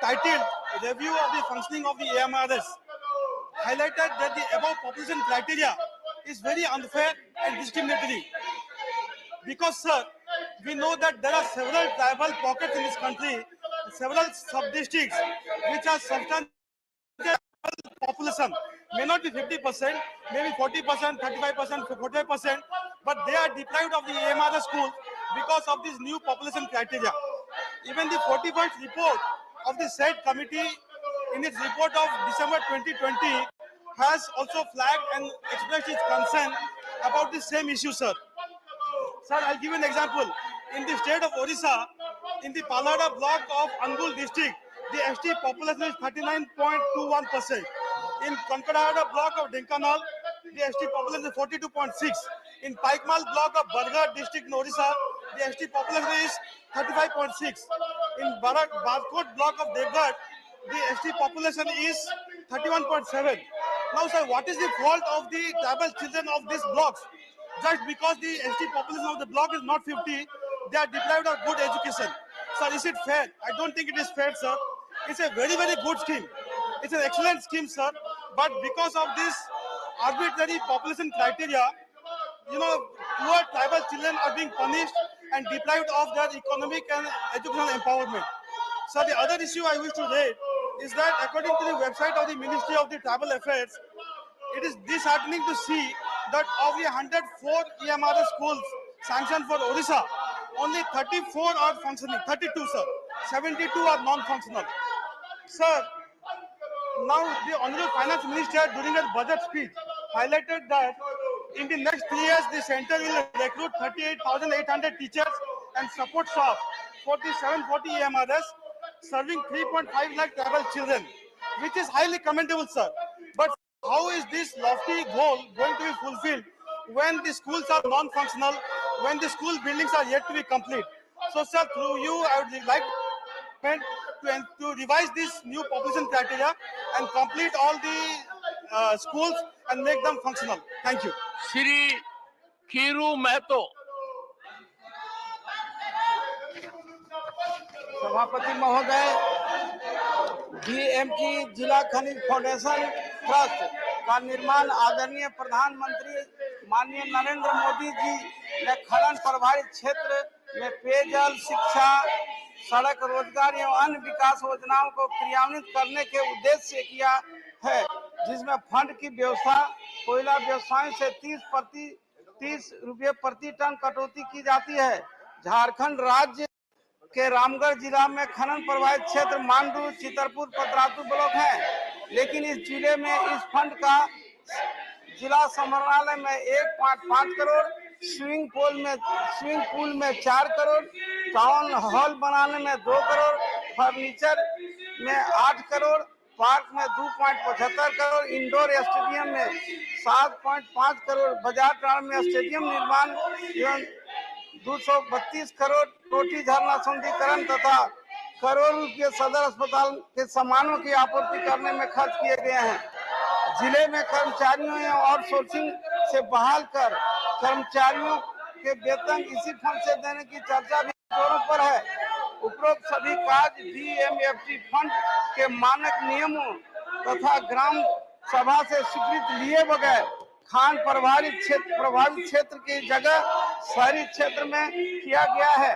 titled Review of the Functioning of the AMRS highlighted that the above population criteria is very unfair and discriminatory. Because, sir, we know that there are several tribal pockets in this country, several sub-districts which are substantial population, may not be 50%, maybe 40%, 35%, 45%, but they are deprived of the AMRS schools because of this new population criteria. Even the 41st report of the said committee in its report of December 2020 has also flagged and expressed its concern about the same issue, sir. Sir, I'll give you an example. In the state of Odisha, in the Palada block of Angul district, the ST population is 39.21%. In Kankadahara block of Dhenkanal, the ST population is 42.6. In Paikmal block of Bargarh district in Odisha, the ST population is 35.6. In Barkot block of Devgarh, the ST population is 31.7. Now, sir, what is the fault of the tribal children of these blocks? Just because the ST population of the block is not 50, they are deprived of good education. Sir, is it fair? I don't think it is fair, sir. It's a very, very good scheme. It's an excellent scheme, sir. But because of this arbitrary population criteria, poor tribal children are being punished and deprived of their economic and educational empowerment. So the other issue I wish to raise is that according to the website of the Ministry of the Tribal Affairs, it is disheartening to see that of the 104 EMRS schools sanctioned for Odisha, only 34 are functioning, 32, sir. 72 are non-functional. Sir, now the Honorable Finance Minister during her budget speech highlighted that in the next 3 years, the center will recruit 38,800 teachers and support staff for the 740 EMRS, serving 3.5 lakh tribal children, which is highly commendable, sir. But how is this lofty goal going to be fulfilled when the schools are non-functional, when the school buildings are yet to be complete? So, sir, through you, I would like to revise this new population criteria and complete all the schools and make them functional. Thank you. Shri Kiru Mahto. सभापति महोदय, DM की जिला खनिज foundation trust का निर्माण आदरणीय प्रधानमंत्री माननीय नरेंद्र मोदी जी ने खनन प्रभावित क्षेत्र में पेयजल, शिक्षा, सड़क, रोजगार एवं अन्य विकास योजनाओं को क्रियान्वित करने के उद्देश्य से किया है, जिसमें फंड की व्यवस्था कोयला व्यवसायों से 30 रुपये प्रति टन कटौती की जाती है। झारखंड राज्य के रामगढ़ जिला में खनन प्रभावित क्षेत्र मांडू, चितरपुर, पतरातू ब्लॉक है, लेकिन इस जिले में इस फंड का जिला समाहरणालय में 1.5 करोड़, स्विमिंग पूल में 4 करोड़, टाउन हॉल बनाने में 2 करोड़, फर्नीचर में 8 करोड़, पार्क में 2.75 करोड़, इंडोर स्टेडियम में 7.5 करोड़, बाजार टाउन में स्टेडियम निर्माण एवं 232 करोड़, टोटी झरना सौंदर्यीकरण तथा करोड़ रुपये सदर अस्पताल के सामानों की आपूर्ति करने में खर्च किए गए हैं। जिले में कर्मचारियों एवं आउटसोर्सिंग से बहाल कर कर्मचारियों के वेतन इसी फंड से देने की चर्चा भी जोरों पर है। उपरोक्त सभी कार्य डीएमएफटी फंड के मानक नियमों तथा ग्राम सभा से स्वीकृति लिए बगैर खान प्रभावित क्षेत्र की जगह शहरी क्षेत्र में किया गया है,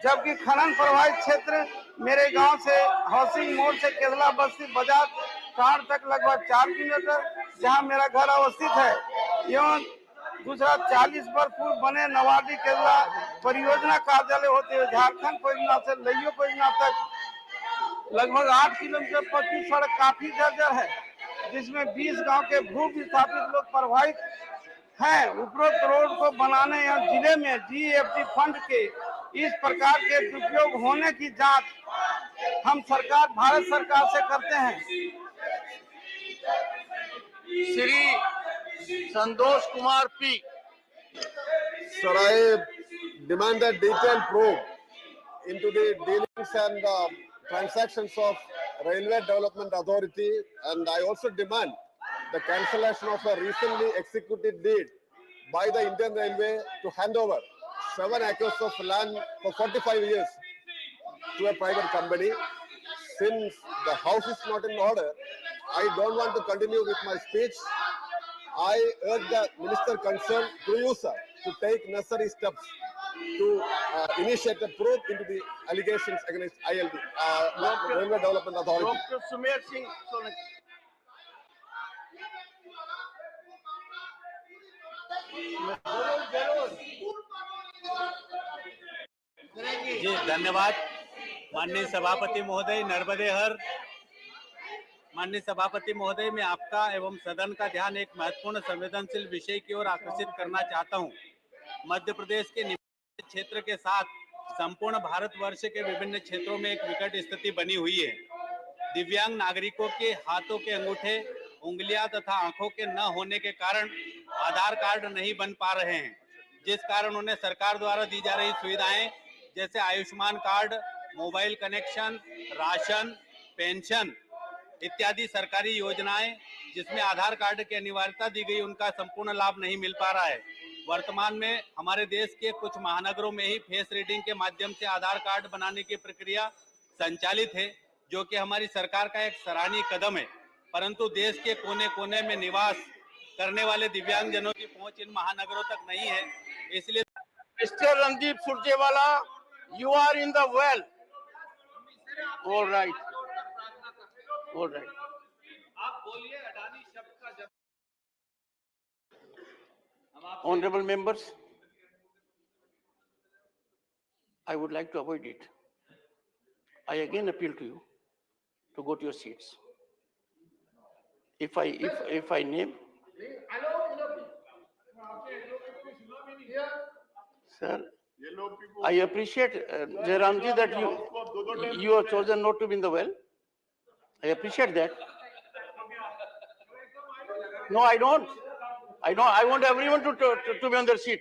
जबकि खनन प्रभावित क्षेत्र मेरे गांव से हाउसिंग मोड़ से केरला बस्ती बाजार टाड़ तक लगभग 4 किलोमीटर जहां मेरा घर अवस्थित है, एवं दूसरा 40 वर्ष पूर्व बने नवाडी केरला परियोजना कार्यालय होते हुए झारखंड परियोजना से लइयो परियोजना तक लगभग 8 किलोमीटर पक्की सड़क काफी जर्जर है, जिसमें 20 गांव के भू विस्थापित लोग प्रभावित हैं। उपरोक्त रोड को बनाने एवं जिले में डीएफटी फंड के इस प्रकार के दुरुपयोग होने की जांच हम भारत सरकार से करते हैं। Shri Santosh Kumar P. Sir, I demand a detailed probe into the dealings and transactions of Railway Development Authority, and I also demand the cancellation of a recently executed deed by the Indian Railway to hand over 7 acres of land for 45 years to a private company. Since the house is not in order, I don't want to continue with my speech. I urge the minister concerned, through you, sir, to take necessary steps to initiate a probe into the allegations against ILD, Railway Development Authority. Dr. Sumer Singh Solanki. जी धन्यवाद माननीय सभापति महोदय। नर्मदे हर माननीय सभापति महोदय, मैं आपका एवं सदन का ध्यान एक महत्वपूर्ण संवेदनशील विषय की ओर आकर्षित करना चाहता हूं। मध्य प्रदेश के निवासी क्षेत्र के साथ संपूर्ण भारतवर्ष के विभिन्न क्षेत्रों में एक विकट स्थिति बनी हुई है। दिव्यांग नागरिकों के हाथों के अंगूठे, उंगलियां तथा आंखों के न होने के कारण आधार कार्ड नहीं बन पा रहे हैं, जिस कारण उन्हें सरकार द्वारा दी जा रही सुविधाएं जैसे Ayushman card, mobile connection, ration, pension इत्यादि सरकारी योजनाएं जिसमें आधार कार्ड की अनिवार्यता दी गई, उनका संपूर्ण लाभ नहीं मिल पा रहा है। वर्तमान में हमारे देश के कुछ महानगरों में ही फेस रीडिंग के माध्यम से आधार कार्ड बनाने की प्रक्रिया संचालित है, जो कि हमारी सरकार का एक सराहनीय कदम है। परंतु देश के कोने कोने में निवास करने वाले दिव्यांगजनों की पहुंच इन महानगरों तक नहीं है, इसलिए Mr. Randeep Surjewala, you are in the well. All right. All right. आप बोलिए अडानी शब्द का जब Honorable members, I would like to avoid it. I again appeal to you to go to your seats. If I name, sir, I appreciate Jairamji that you have chosen not to be in the well. I appreciate that. No, I don't. I want everyone to be on their seat.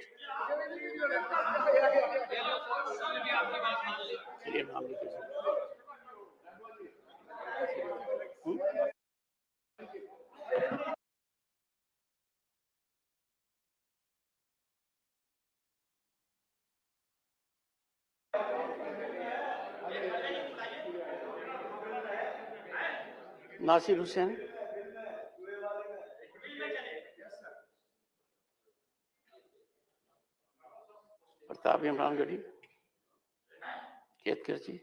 Nasir Hussain. Pratap Imrangarhi, Ketkar ji,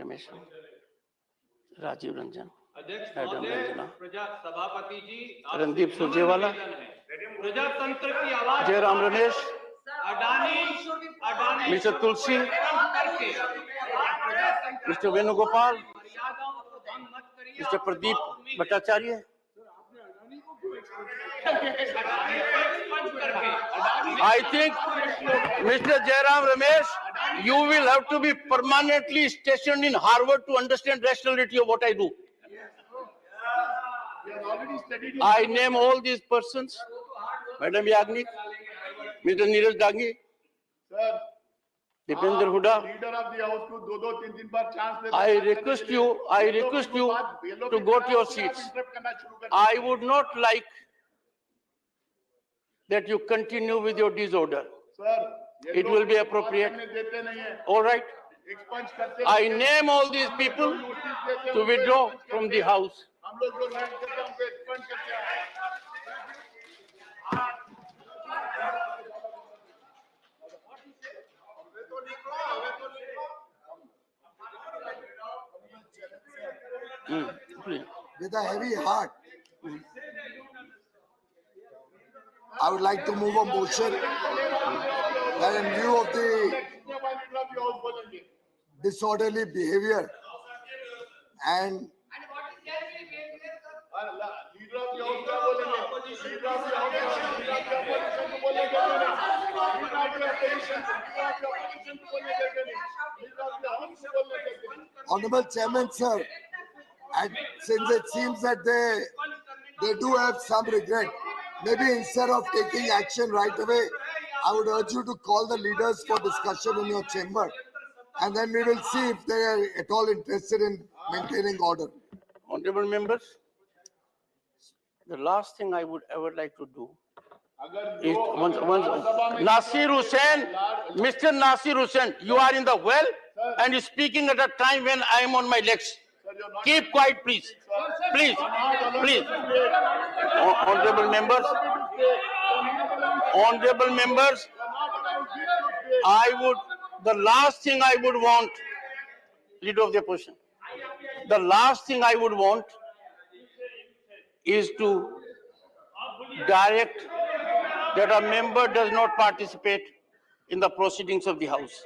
Ramesh, Rajeev Ranjan, madam Ranjana, सभापति जी, रणदीप सुरजेवाला, प्रजातंत्र की आवाज Jairam Ramesh, Adani mister Tulsi, mister Venugopal, mister Pradeep Bhattacharya, I think, Mr. Jairam Ramesh, you will have to be permanently stationed in Harvard to understand rationality of what I do. I name all these persons, Madam Yagnik, Mr. Neeraj Dagni, Dipender Huda. Leader of the house को दो तीन दिन बाद chance I request you to go to your seats. I would not like that you continue with your disorder. It will be appropriate. All right. I name all these people to withdraw from the house. With a heavy heart, I would like to move a motion that in view of the disorderly behavior and Honorable Chairman, sir, and since it seems that they do have some regret, maybe instead of taking action right away, I would urge you to call the leaders for discussion in your chamber, and then we will see if they are at all interested in maintaining order. Honorable members, the last thing I would ever like to do is Nasir Hussain, Mr. Nasir Hussain, you are in the well and speaking at a time when I am on my legs. Keep quiet, please. Please. Honorable members, the last thing I would want, leader of the opposition, the last thing I would want is to direct that a member does not participate in the proceedings of the House.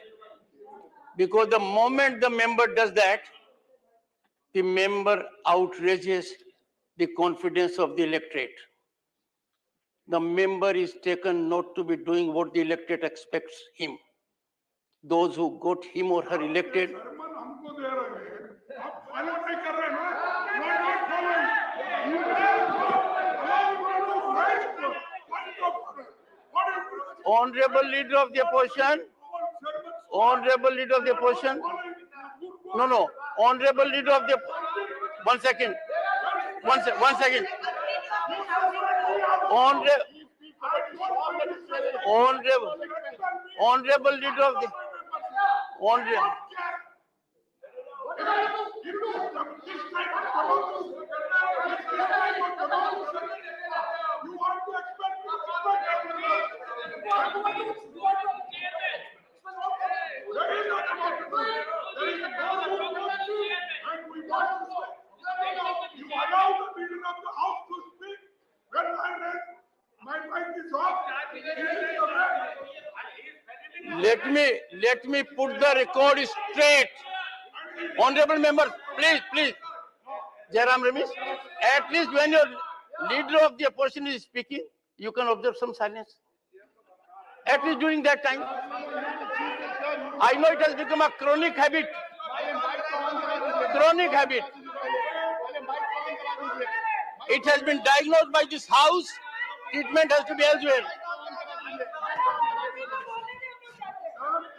Because the moment the member does that, the member outrages the confidence of the electorate. The member is taken not to be doing what the electorate expects him. Those who got him or her elected. Honorable Leader of the Opposition. Honorable Leader of the Opposition. No. Honorable Leader of the... One second. One second. Honorable Leader of the... You allow the leader of the house to speak when my mic is off. Let me put the record straight. Honorable members, please. Jairam Ramesh, at least when your leader of the opposition is speaking, you can observe some silence. At least during that time. I know it has become a chronic habit. It has been diagnosed by this house. Treatment has to be elsewhere.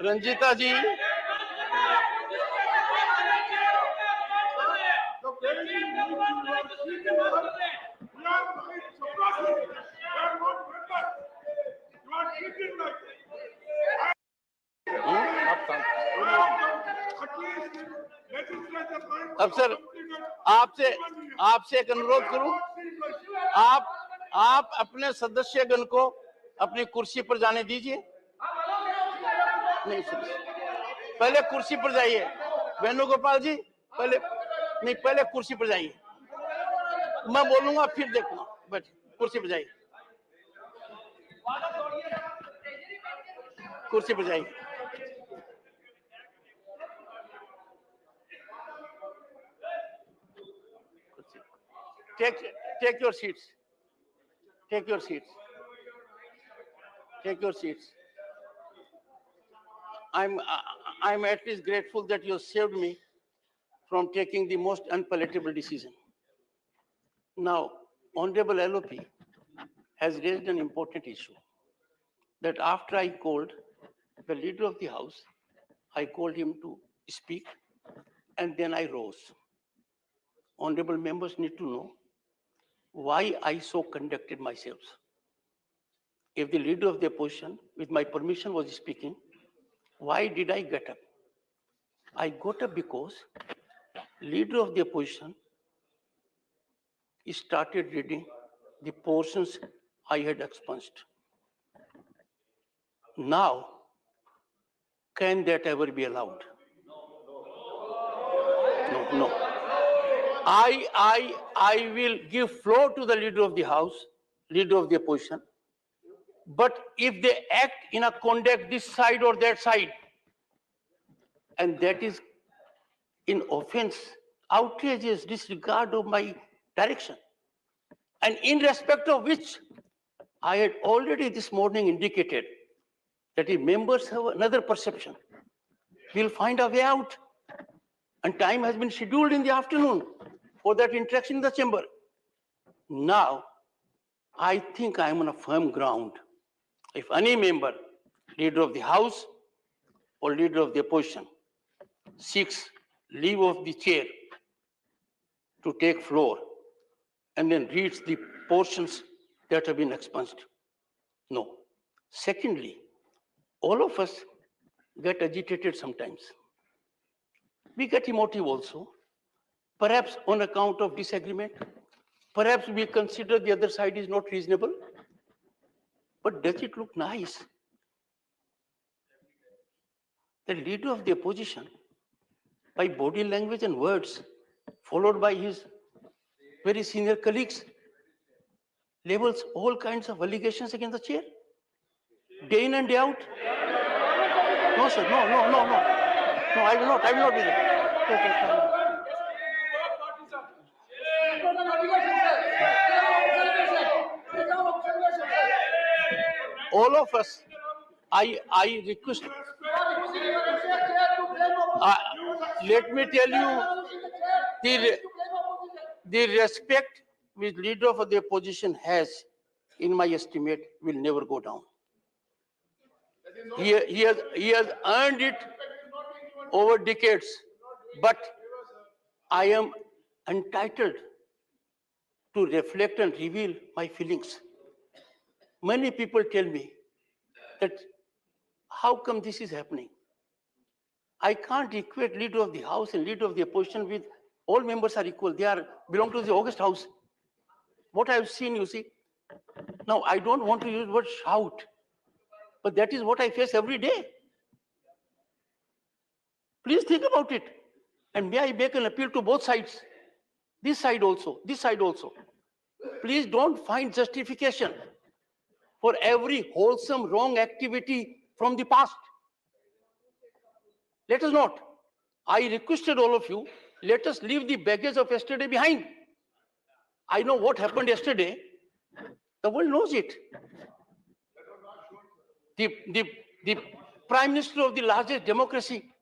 Ranjita ji. अब sir आपसे एक अनुरोध करूं, आप अपने सदस्यगण को अपनी कुर्सी पर जाने दीजिए। नहीं सर, पहले कुर्सी पर जाइए। वेणुगोपाल जी पहले कुर्सी पर जाइए। मैं बोलूंगा फिर देखूंगा। बट कुर्सी पर जाइए। कुर्सी पर जाइए। Take your seats. Take your seats. I'm at least grateful that you saved me from taking the most unpalatable decision. Now, Honorable LOP has raised an important issue that after I called the leader of the house, I called him to speak and then I rose. Honorable members need to know why I so conducted myself. If the leader of the opposition, with my permission, was speaking, why did I get up? I got up because leader of the opposition started reading the portions I had expunged. Now, can that ever be allowed? No. I will give floor to the leader of the house, leader of the opposition. But if they act in a conduct this side or that side, and that is in offense, outrageous disregard of my direction, and in respect of which I had already this morning indicated that if members have another perception, we'll find a way out. And time has been scheduled in the afternoon for that interaction in the chamber. Now, I think I am on a firm ground. If any member, leader of the house or leader of the opposition, seeks leave of the chair to take floor and then reads the portions that have been expunged. No. Secondly, all of us get agitated sometimes. We get emotive also, perhaps on account of disagreement. Perhaps we consider the other side is not reasonable. But does it look nice? The leader of the opposition, by body language and words, followed by his very senior colleagues, labels all kinds of allegations against the chair, day in and day out. No, sir, no. No, I will not do that. all of us, I request, let me tell you, the respect which leader of the opposition has, in my estimate, will never go down. He has earned it over decades, but I am entitled to reflect and reveal my feelings. Many people tell me that how come this is happening? I can't equate leader of the house and leader of the opposition with all members are equal. They belong to the August house. What I've seen, you see. Now, I don't want to use the word shout, but that is what I face every day. Please think about it. And may I make an appeal to both sides? This side also, this side also. Please don't find justification for every wholesome wrong activity from the past. Let us not. I requested all of you, let us leave the baggage of yesterday behind. I know what happened yesterday. The world knows it. The Prime Minister of the largest democracy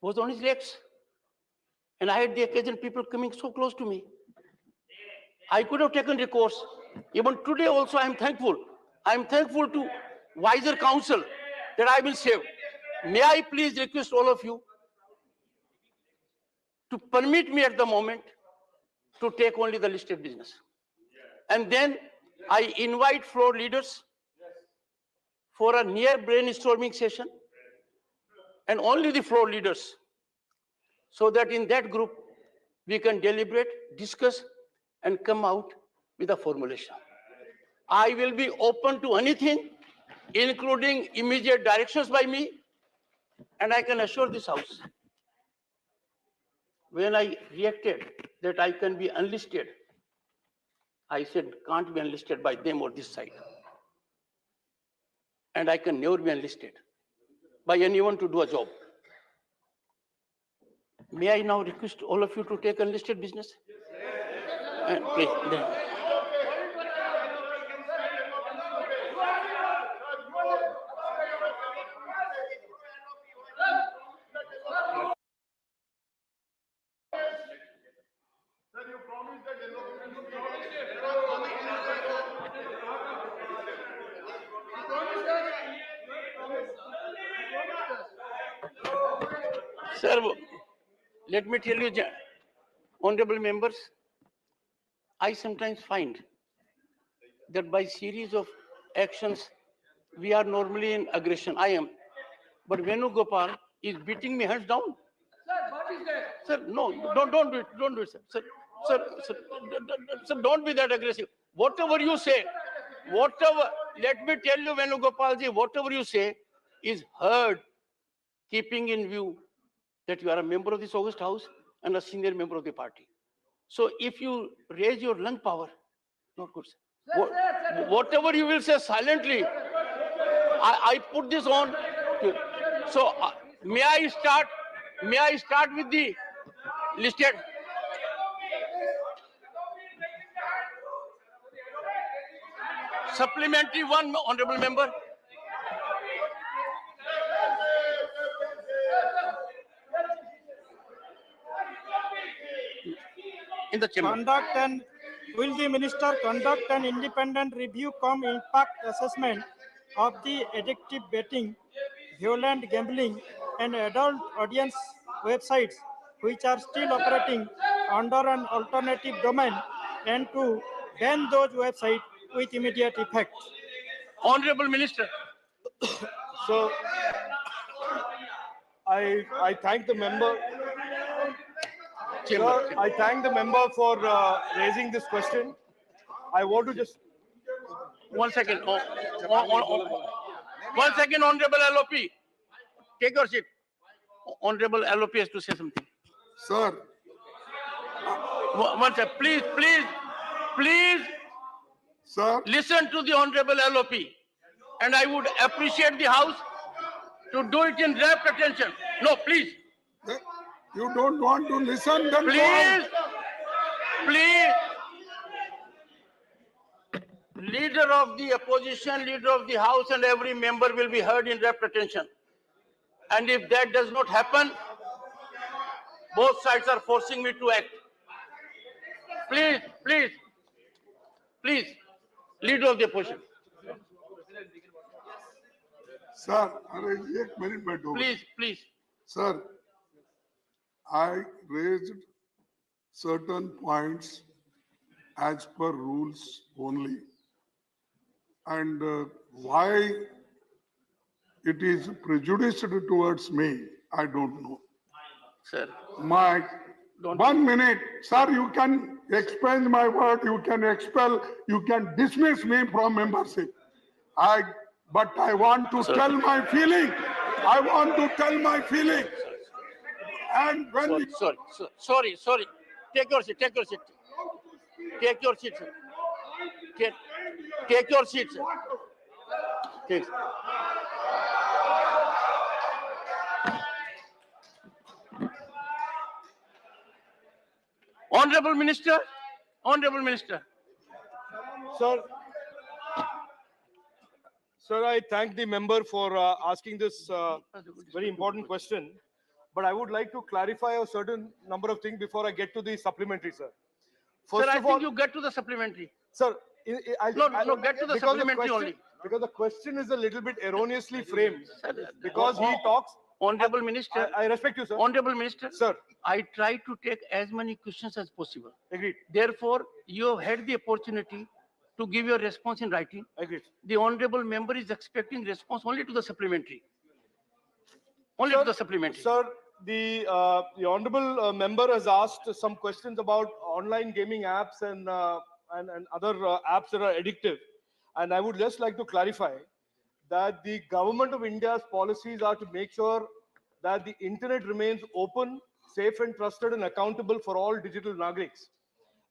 was on his legs. And I had the occasion people coming so close to me. I could have taken recourse. Even today also I am thankful. I am thankful to wiser counsel that I will save. May I please request all of you to permit me at the moment to take only the listed business. And then I invite floor leaders for a near brainstorming session, and only the floor leaders, so that in that group we can deliberate, discuss, and come out with a formulation. I will be open to anything, including immediate directions by me, and I can assure this House, when I reacted that I can be unlisted, I said, can't be unlisted by them or this side. And I can never be enlisted by anyone to do a job. May I now request all of you to take unlisted business? And please, then. Sir, let me tell you, honorable members, I sometimes find that by series of actions, we are normally in aggression. I am. But Venugopal is beating me hands down. Sir, what is that? Sir, no, don't do it. Don't do it, sir. Sir, don't be that aggressive. Whatever you say, let me tell you, Venugopalji, whatever you say is heard, keeping in view that you are a member of this August House and a senior member of the party. So if you raise your lung power, not good, sir. Whatever you will say silently, I put this on. So may I start with the listed? Supplementary one, honorable member. In the chamber. Will the minister conduct an independent review cum impact assessment of the addictive betting, violent gambling, and adult audience websites which are still operating under an alternative domain, and to ban those websites with immediate effect? Honorable Minister. So I thank the member. Sir, I thank the member for raising this question. I want to just... 1 second. 1 second, Honorable LOP. Take your seat. Honorable LOP has to say something. Sir. 1 second. Please. Sir. Listen to the Honorable LOP. And I would appreciate the House to do it in rapt attention. No, please. You don't want to listen, then please. Leader of the opposition, leader of the house, and every member will be heard in rapt attention. And if that does not happen, both sides are forcing me to act. Please, please, please, leader of the opposition, Sir, अरे एक minute बैठो. please, please. Sir, I raised certain points as per rules only. And why it is prejudiced towards me, I don't know. Sir, My, 1 minute, sir, you can expunge my word, you can expel, you can dismiss me from membership. But I want to tell my feeling. I want to tell my feeling. And when sorry. Take your seat. Take your seat, sir. Take your seat, sir. Take. Honorable Minister, Sir, I thank the member for asking this very important question, but I would like to clarify a certain number of things before I get to the supplementary, sir. Sir, I think you get to the supplementary. Sir, No, get to the supplementary only. Because the question is a little bit erroneously framed. Because he talks. Honorable Minister. I respect you, sir. Honorable Minister. Sir. I try to take as many questions as possible. Agreed. Therefore, you have had the opportunity to give your response in writing. Agreed. The honorable member is expecting response only to the supplementary. Only to the supplementary. Sir, the honorable member has asked some questions about online gaming apps and other apps that are addictive. And I would just like to clarify that the government of India's policies are to make sure that the internet remains open, safe and trusted and accountable for all digital Nagriks.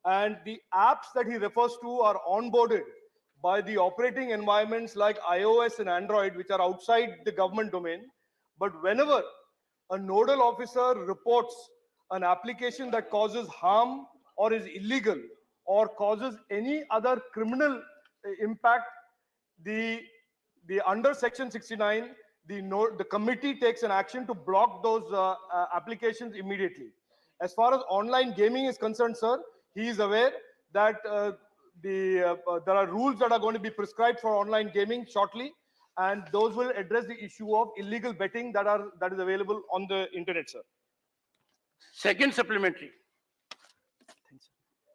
And the apps that he refers to are onboarded by the operating environments like iOS and Android, which are outside the government domain. But whenever a nodal officer reports an application that causes harm or is illegal or causes any other criminal impact, the under Section 69, the committee takes an action to block those applications immediately. As far as online gaming is concerned, sir, he is aware that there are rules that are going to be prescribed for online gaming shortly, and those will address the issue of illegal betting that is available on the internet, sir. Second supplementary.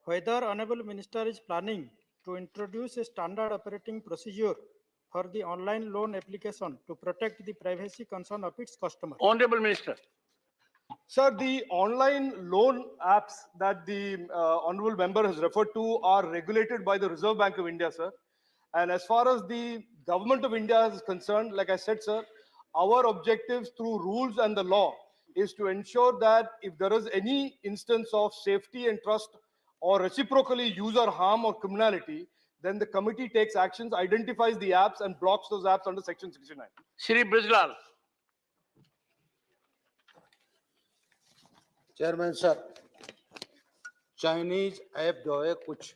Whether Honorable Minister is planning to introduce a standard operating procedure for the online loan application to protect the privacy concern of its customers. Honorable Minister. Sir, the online loan apps that the honorable member has referred to are regulated by the Reserve Bank of India, sir. And as far as the government of India is concerned, like I said, sir, our objectives through rules and the law is to ensure that if there is any instance of safety and trust or reciprocally user harm or criminality, then the committee takes actions, identifies the apps and blocks those apps under Section 69. Shri Brijlal. Chairman sir, Chinese app जो है कुछ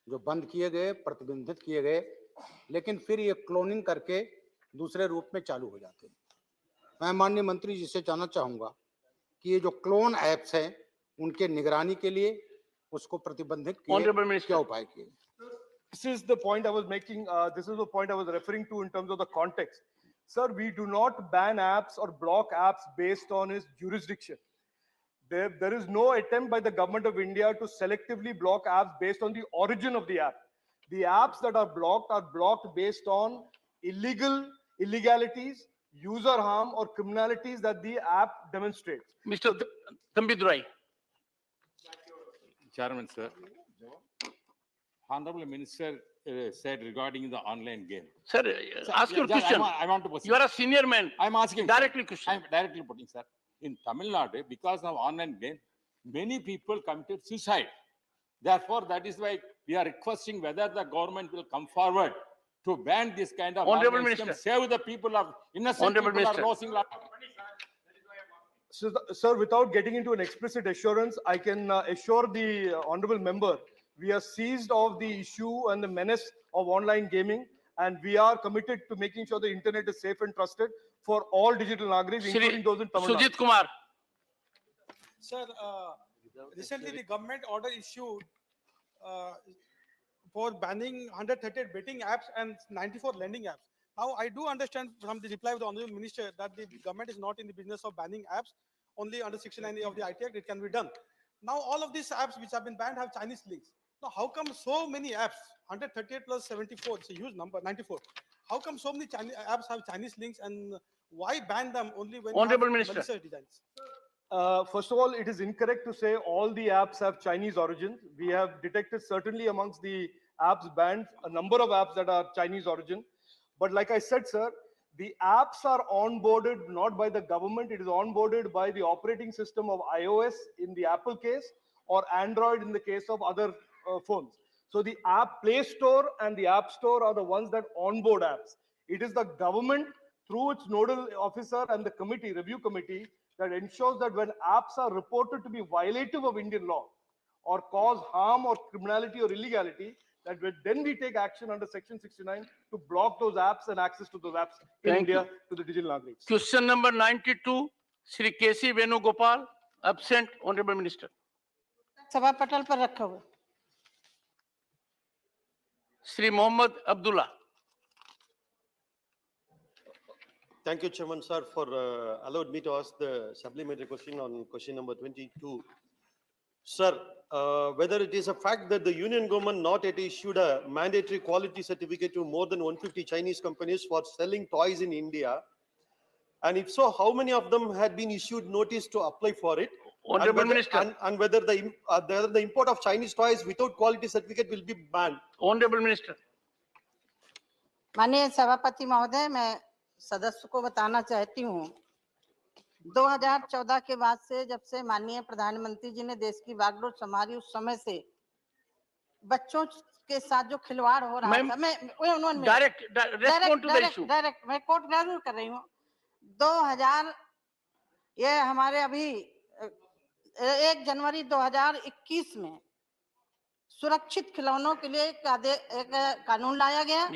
जो बंद किए गए, प्रतिबंधित किए गए, लेकिन फिर ये क्लोनिंग करके दूसरे रूप में चालू हो जाते हैं। मैं माननीय मंत्री जी से जानना चाहूंगा कि ये जो क्लोन ऐप्स हैं उनके निगरानी के लिए उसको प्रतिबंधित किए, क्या उपाय किए? This is the point I was making. This is the point I was referring to in terms of the context. Sir, we do not ban apps or block apps based on its jurisdiction. There is no attempt by the government of India to selectively block apps based on the origin of the app. The apps that are blocked based on illegalities, user harm or criminalities that the app demonstrates. Mr. Tambidurai. Chairman, sir. Honorable Minister said regarding the online game. Sir, ask your question. I want to proceed. You are a senior man. I'm asking. Directly question. I'm directly putting, sir. In Tamil Nadu, because of online game, many people committed suicide. Therefore, that is why we are requesting whether the government will come forward to ban this kind of Honorable Minister. Save the people of innocent Honorable people Minister. are losing life. So, sir, without getting into an explicit assurance, I can assure the honorable member We are seized of the issue and the menace of online gaming, and we are committed to making sure the internet is safe and trusted for all digital Nagaris, including those in Tamil Nadu. Sujit Kumar. Sir, recently the government order issued for banning 138 betting apps and 94 lending apps. Now, I do understand from the reply of the Honorable Minister that the government is not in the business of banning apps. Only under Section 9A of the IT Act, it can be done. Now, all of these apps which have been banned have Chinese links. Now, how come so many apps, 138 plus 74, it's a huge number, 94. How come so many Chinese apps have Chinese links, and why ban them only when Honorable you have Minister. malicious designs? First of all, it is incorrect to say all the apps have Chinese origin. We have detected certainly amongst the apps banned a number of apps that are Chinese origin. But like I said, sir, the apps are onboarded not by the government. It is onboarded by the operating system of iOS in the Apple case or Android in the case of other phones. So the app Play Store and the App Store are the ones that onboard apps. It is the government through its nodal officer and the committee, review committee, that ensures that when apps are reported to be violative of Indian law or cause harm or criminality or illegality, that then we take action under Section 69 to block those apps and access to those apps in Thank India you. to the digital Nagariks. Question number 92, Shri K.C. Venugopal, absent. Honorable Minister. सभा पटल पर रखा हुआ। Shri Mohammad Abdullah. Thank you, Chairman, sir, for allowed me to ask the supplementary question on question number 22. Sir, whether it is a fact that the Union government not yet issued a mandatory quality certificate to more than 150 Chinese companies for selling toys in India, and if so, how many of them had been issued notice to apply for it? Honorable Minister. And whether the import of Chinese toys without quality certificate will be banned? Honorable Minister. माननीय सभापति महोदय, मैं सदस्य को बताना चाहती हूँ 2014 के बाद से जब से माननीय प्रधानमंत्री जी ने देश की बागडोर संभाली उस समय से बच्चों के साथ जो खिलवाड़ हो रहा था, मैं डायरेक्ट मैं कोट जरूर कर रही हूँ। 2000 ये हमारे अभी 1 जनवरी 2021 में सुरक्षित खिलौनों के लिए एक कानून लाया गया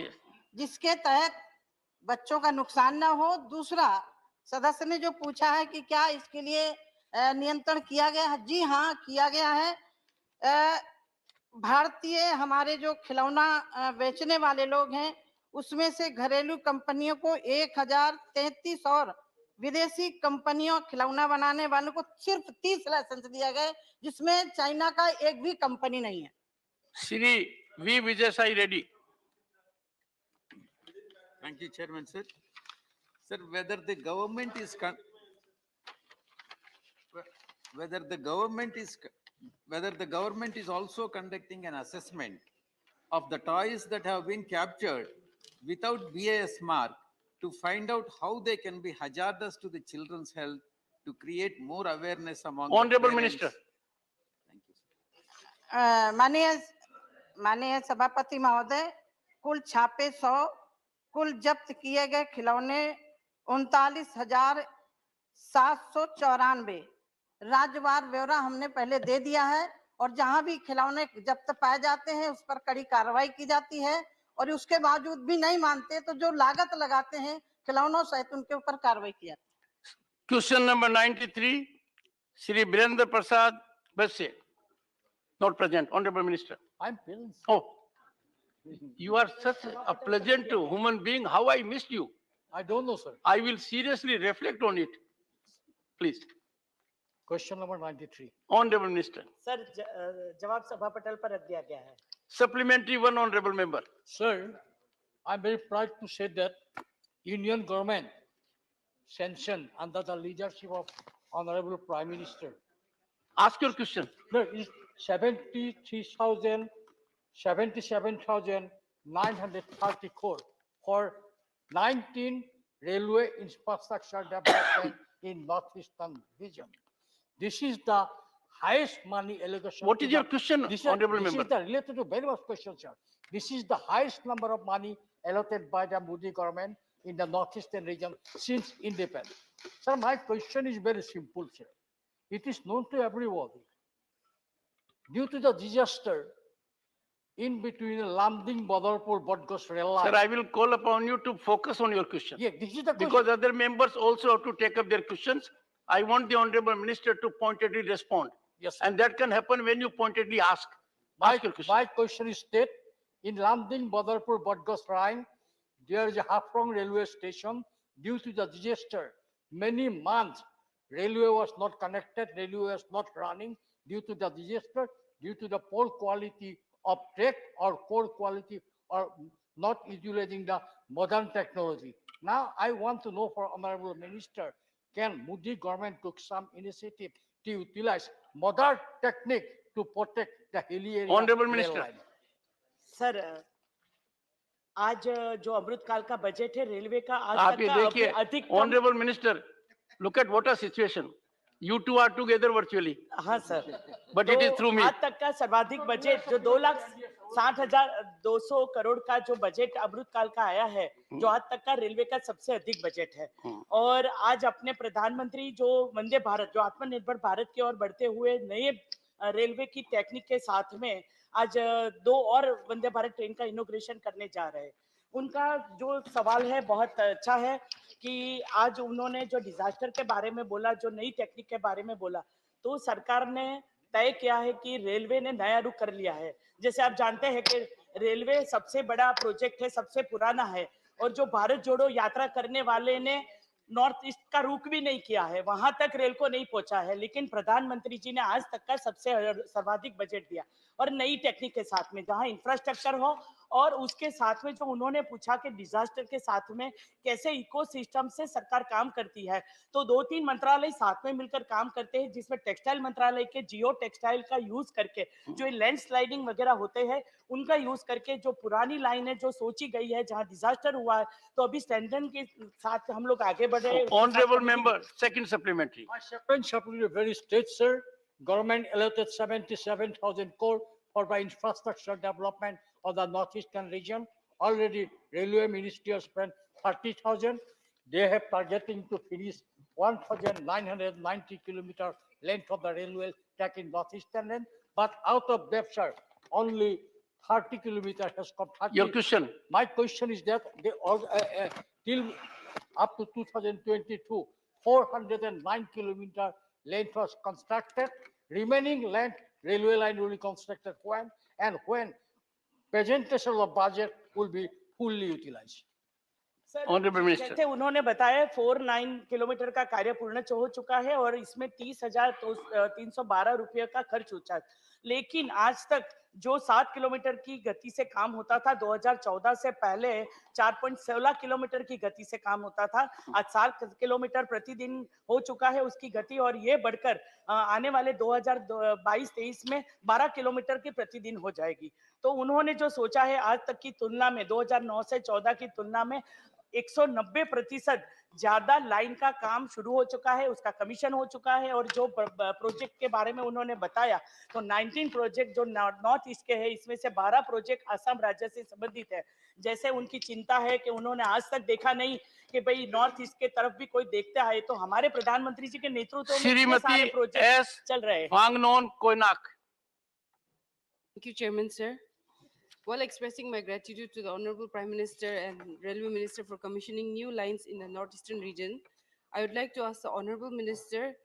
जिसके तहत बच्चों का नुकसान ना हो। दूसरा, सदस्य ने जो पूछा है कि क्या इसके लिए नियंत्रण किया गया है, जी हाँ किया गया है। भारतीय हमारे जो खिलौना बेचने वाले लोग हैं उसमें से घरेलू कंपनियों को 1033 और विदेशी कंपनियों खिलौना बनाने वालों को सिर्फ 30 लाइसेंस दिया गया, जिसमें चाइना का एक भी कंपनी नहीं है। Shri V Vijay Sai Reddy. Thank you, Chairman, sir. Sir, whether the government is also conducting an assessment of the toys that have been captured without BIS mark to find out how they can be hazardous to the children's health, to create more awareness among Honorable the parents. Minister. Thank you, sir. माननीय सभापति महोदय, कुल छापे 100, कुल जब्त किए गए खिलौने 39,794। राज्यवार ब्यौरा हमने पहले दे दिया है और जहां भी खिलौने जब्त पाए जाते हैं उस पर कड़ी कार्रवाई की जाती है और उसके बावजूद भी नहीं मानते तो जो लागत लगाते हैं खिलौनों सहित उनके ऊपर कार्रवाई की जाती है। Question number 93, Shri Birendra Prasad Basse, not present. Honorable Minister. I'm present. Oh, you are such a pleasant human being. How I missed you. I don't know, sir. I will seriously reflect on it. Please. Question number 93. Honorable Minister. Sir जवाब सभा पटल पर रख दिया गया है। Supplementary one, Honorable Member. Sir, I'm very proud to say that Union government sanctioned under the leadership of Honorable Prime Minister. Ask your question. There is 77,930 crore for 19 railway infrastructure development in northeastern region. This is the highest money allocation. What is your question, Honorable Member? This is related to very much question, sir. This is the highest number of money allotted by the Modi government in the northeastern region since independence. Sir, my question is very simple, sir. It is known to everybody. Due to the disaster in between Landing, Badarpur, Bodgos rail line. Sir, I will call upon you to focus on your question. Yeah, this is the question. Because other members also have to take up their questions. I want the Honorable Minister to pointedly respond. Yes, and that can happen when you pointedly ask. My question is that in Landing, Badarpur, Bodgos line, there is a Hafrong railway station. Due to the disaster, many months, railway was not connected, railway was not running due to the disaster, due to the poor quality of track or poor quality or not utilizing the modern technology. Now, I want to know for Honorable Minister, can Modi government took some initiative to utilize modern technique to protect the hilly area? Honorable Minister. Sir, आज जो अमृतकाल का budget है railway का आज आप तक ये का देखिए, अधिकतम Honorable Minister, look at what a situation. You two are together virtually. हाँ sir, but it is through me. आज तक का सर्वाधिक बजट जो 2,60,200 करोड़ का जो बजट अमृतकाल का आया है, जो आज तक का रेलवे का सबसे अधिक बजट है। और आज अपने प्रधानमंत्री जो वंदे भारत, जो आत्मनिर्भर भारत की ओर बढ़ते हुए नए रेलवे की टेक्निक के साथ में आज 2 और वंदे भारत ट्रेन का इनॉग्रेशन करने जा रहे हैं। उनका जो सवाल है बहुत अच्छा है कि आज उन्होंने जो डिजास्टर के बारे में बोला, जो नई टेक्निक के बारे में बोला, तो सरकार ने तय किया है कि रेलवे ने नया रुख कर लिया है। जैसे आप जानते हैं कि रेलवे सबसे बड़ा प्रोजेक्ट है, सबसे पुराना है, और जो भारत जोड़ो यात्रा करने वाले ने नॉर्थ ईस्ट का रुख भी नहीं किया है, वहां तक रेल को नहीं पहुंचा है, लेकिन प्रधानमंत्री जी ने आज तक का सबसे सर्वाधिक बजट दिया और नई टेक्निक के साथ में, जहां इंफ्रास्ट्रक्चर हो और उसके साथ में जो उन्होंने पूछा कि डिजास्टर के साथ में कैसे इकोसिस्टम से सरकार काम करती है, तो 2-3 मंत्रालय साथ में मिलकर काम करते हैं, जिसमें टेक्सटाइल मंत्रालय के जियो टेक्सटाइल का यूज करके जो लैंडस्लाइडिंग वगैरह होते हैं उनका यूज करके जो पुरानी लाइन है जो सोची गई है, जहां डिजास्टर हुआ है, तो अभी स्टैंडर्ड के साथ हम लोग आगे बढ़े। Honorable member, second supplementary. My second supplementary very straight, sir. Government allotted 77,000 crore for the infrastructure development of the northeastern region. Already, Railway Ministry has spent 30,000. They have targeting to finish 1,990 kilometer length of the railway track in northeastern end. But out of that, sir, only 30 kilometers has come. Your question. My question is that they all till up to 2022, 409 kilometer length was constructed. Remaining length railway line will be constructed when and when presentation of budget will be fully utilized. Honorable Minister. जैसे उन्होंने बताया 49 kilometre का कार्य पूर्ण हो चुका है और इसमें 30,312 रुपये का खर्च हुआ, लेकिन आज तक जो 7 किलोमीटर की गति से काम होता था, 2014 से पहले 4.16 किलोमीटर की गति से काम होता था, आज 7 किलोमीटर प्रतिदिन हो चुका है उसकी गति, और ये बढ़कर आने वाले 2022-23 में 12 किलोमीटर की प्रतिदिन हो जाएगी। तो उन्होंने जो सोचा है आज तक की तुलना में 2009 से 14 की तुलना में 190% ज्यादा लाइन का काम शुरू हो चुका है, उसका कमीशन हो चुका है, और जो प्रोजेक्ट के बारे में उन्होंने बताया तो 19 प्रोजेक्ट जो नॉर्थ ईस्ट के हैं, इसमें से 12 प्रोजेक्ट असम राज्य से संबंधित है। जैसे उनकी चिंता है कि उन्होंने आज तक देखा नहीं कि भाई नॉर्थ ईस्ट के तरफ भी कोई देखता है, तो हमारे प्रधानमंत्री जी के नेतृत्व में इतने सारे प्रोजेक्ट चल रहे हैं। Thank you, Chairman, sir. While expressing my gratitude to the Honorable Prime Minister and Railway Minister for commissioning new lines in the northeastern region, I would like to ask the Honorable Minister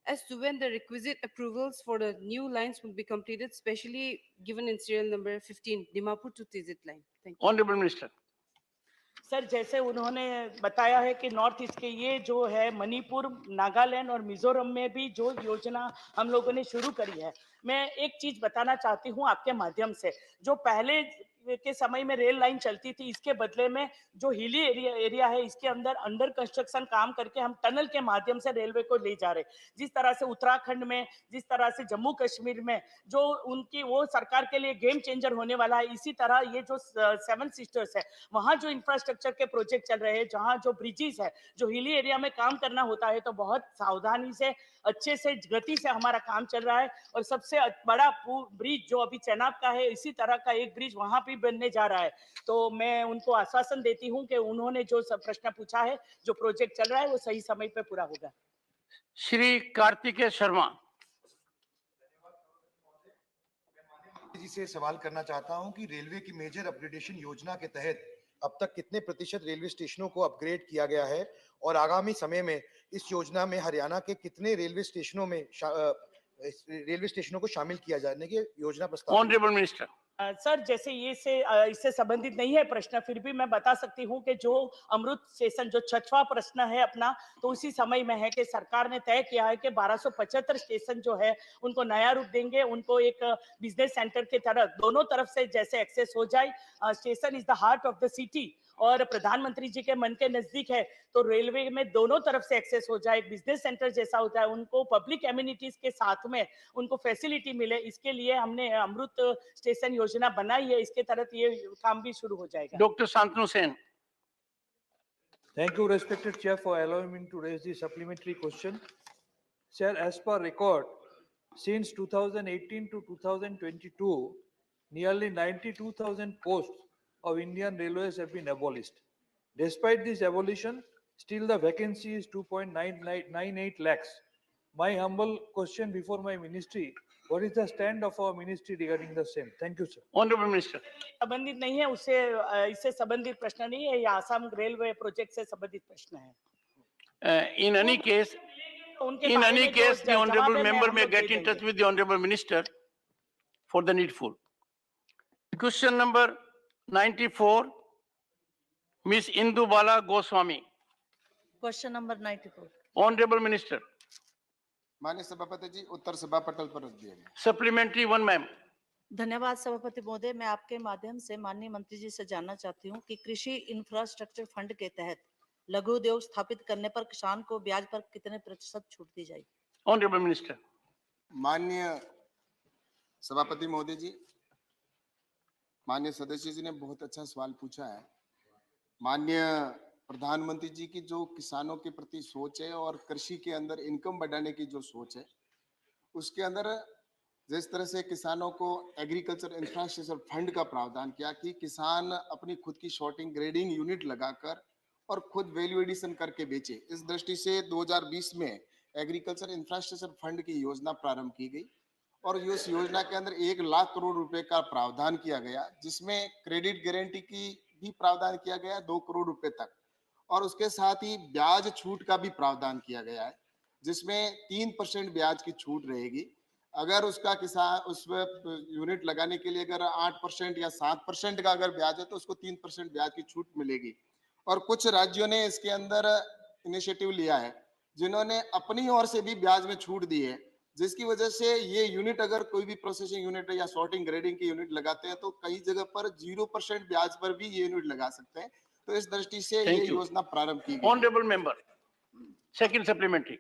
as to when the requisite approvals for the new lines will be completed, especially given in serial number 15, Dimapur to Tizit line. Thank you. Honorable Minister. Sir, जैसे उन्होंने बताया है कि north east के ये जो है मणिपुर, नागालैंड और मिजोरम में भी जो योजना हम लोगों ने शुरू करी है, मैं एक चीज बताना चाहती हूँ आपके माध्यम से। जो पहले के समय में रेल लाइन चलती थी, इसके बदले में जो हिली एरिया है, इसके अंदर अंडर कंस्ट्रक्शन काम करके हम टनल के माध्यम से रेलवे को ले जा रहे। जिस तरह से उत्तराखंड में, जिस तरह से जम्मू कश्मीर में जो उनकी वो सरकार के लिए गेम चेंजर होने वाला है, इसी तरह ये जो 7 सिस्टर्स है, वहां जो इंफ्रास्ट्रक्चर के प्रोजेक्ट चल रहे हैं, जहां जो ब्रिजेस है, जो हिली एरिया में काम करना होता है, तो बहुत सावधानी से, अच्छे से, गति से हमारा काम चल रहा है। और सबसे बड़ा ब्रिज जो अभी चेनाब का है, इसी तरह का एक ब्रिज वहां भी बनने जा रहा है। तो मैं उनको आश्वासन देती हूं कि उन्होंने जो प्रश्न पूछा है, जो प्रोजेक्ट चल रहा है, वो सही समय पे पूरा होगा। श्री कार्तिकेय शर्मा। जी से सवाल करना चाहता हूं कि रेलवे की मेजर अपग्रेडेशन योजना के तहत अब तक कितने प्रतिशत रेलवे स्टेशनों को अपग्रेड किया गया है और आगामी समय में इस योजना में हरियाणा के कितने रेलवे स्टेशनों को शामिल किया जाने की योजना प्रस्ताव। Honourable minister. सर, जैसे ये इससे संबंधित नहीं है प्रश्न, फिर भी मैं बता सकती हूँ कि जो अमृत स्टेशन जो 6वां प्रश्न है अपना, तो उसी समय में है कि सरकार ने तय किया है कि 1275 स्टेशन जो है उनको नया रूप देंगे, उनको एक बिजनेस सेंटर के तरह दोनों तरफ से जैसे एक्सेस हो जाए। Station is the heart of the city और प्रधानमंत्री जी के मन के नजदीक है, तो रेलवे में दोनों तरफ से एक्सेस हो जाए, बिजनेस सेंटर जैसा होता है, उनको पब्लिक एमिनिटीज के साथ में उनको फैसिलिटी मिले, इसके लिए हमने अमृत स्टेशन योजना बनाई है। इसके तहत ये काम भी शुरू हो जाएगा। Doctor Shantanu Sen. Thank you, respected chair, for allowing me to raise the supplementary question. Sir, as per record, since 2018 to 2022, nearly 92,000 posts of Indian Railways have been abolished. Despite this abolition, still the vacancy is 2.98 lakhs. My humble question before my ministry, what is the stand of our ministry regarding the same? Thank you, sir. Honorable Minister. संबंधित नहीं है, उससे इससे संबंधित प्रश्न नहीं है, ये आसाम रेलवे प्रोजेक्ट से संबंधित प्रश्न है। In any case, the honorable member may get in touch with the honorable minister for the needful. Question number 94, Ms. Indu Bala Goswami. Question number 94। Honorable Minister. माननीय सभापति जी, उत्तर सभा पटल पर रख दिया गया। Supplementary 1, ma'am. धन्यवाद सभापति महोदय। मैं आपके माध्यम से माननीय मंत्री जी से जानना चाहती हूँ कि कृषि इंफ्रास्ट्रक्चर फंड के तहत लघु उद्योग स्थापित करने पर किसान को ब्याज पर कितने प्रतिशत छूट दी जाएगी? Honorable Minister. माननीय सभापति महोदय जी, माननीय सदस्य जी ने बहुत अच्छा सवाल पूछा है। माननीय प्रधानमंत्री जी की जो किसानों के प्रति सोच है और कृषि के अंदर इनकम बढ़ाने की जो सोच है, उसके अंदर जिस तरह से किसानों को एग्रीकल्चर इंफ्रास्ट्रक्चर फंड का प्रावधान किया कि किसान अपनी खुद की शॉर्टिंग ग्रेडिंग यूनिट लगाकर और खुद वैल्यू एडिशन करके बेचे, इस दृष्टि से 2020 में एग्रीकल्चर इंफ्रास्ट्रक्चर फंड की योजना प्रारंभ की गई और इस योजना के अंदर 1 लाख करोड़ रुपए का प्रावधान किया गया, जिसमें क्रेडिट गारंटी की भी प्रावधान किया गया 2 करोड़ रुपए तक, और उसके साथ ही ब्याज छूट का भी प्रावधान किया गया है, जिसमें 3% ब्याज की छूट रहेगी। अगर उसका किसान उस यूनिट लगाने के लिए अगर 8% या 7% का अगर ब्याज है तो उसको 3% ब्याज की छूट मिलेगी। और कुछ राज्यों ने इसके अंदर इनिशिएटिव लिया है जिन्होंने अपनी ओर से भी ब्याज में छूट दी है, जिसकी वजह से ये यूनिट अगर कोई भी प्रोसेसिंग यूनिट या सॉर्टिंग ग्रेडिंग की यूनिट लगाते हैं तो कई जगह पर 0% ब्याज पर भी ये यूनिट लगा सकते हैं। तो इस दृष्टि से ये योजना प्रारंभ की गई। Honourable member, second supplementary.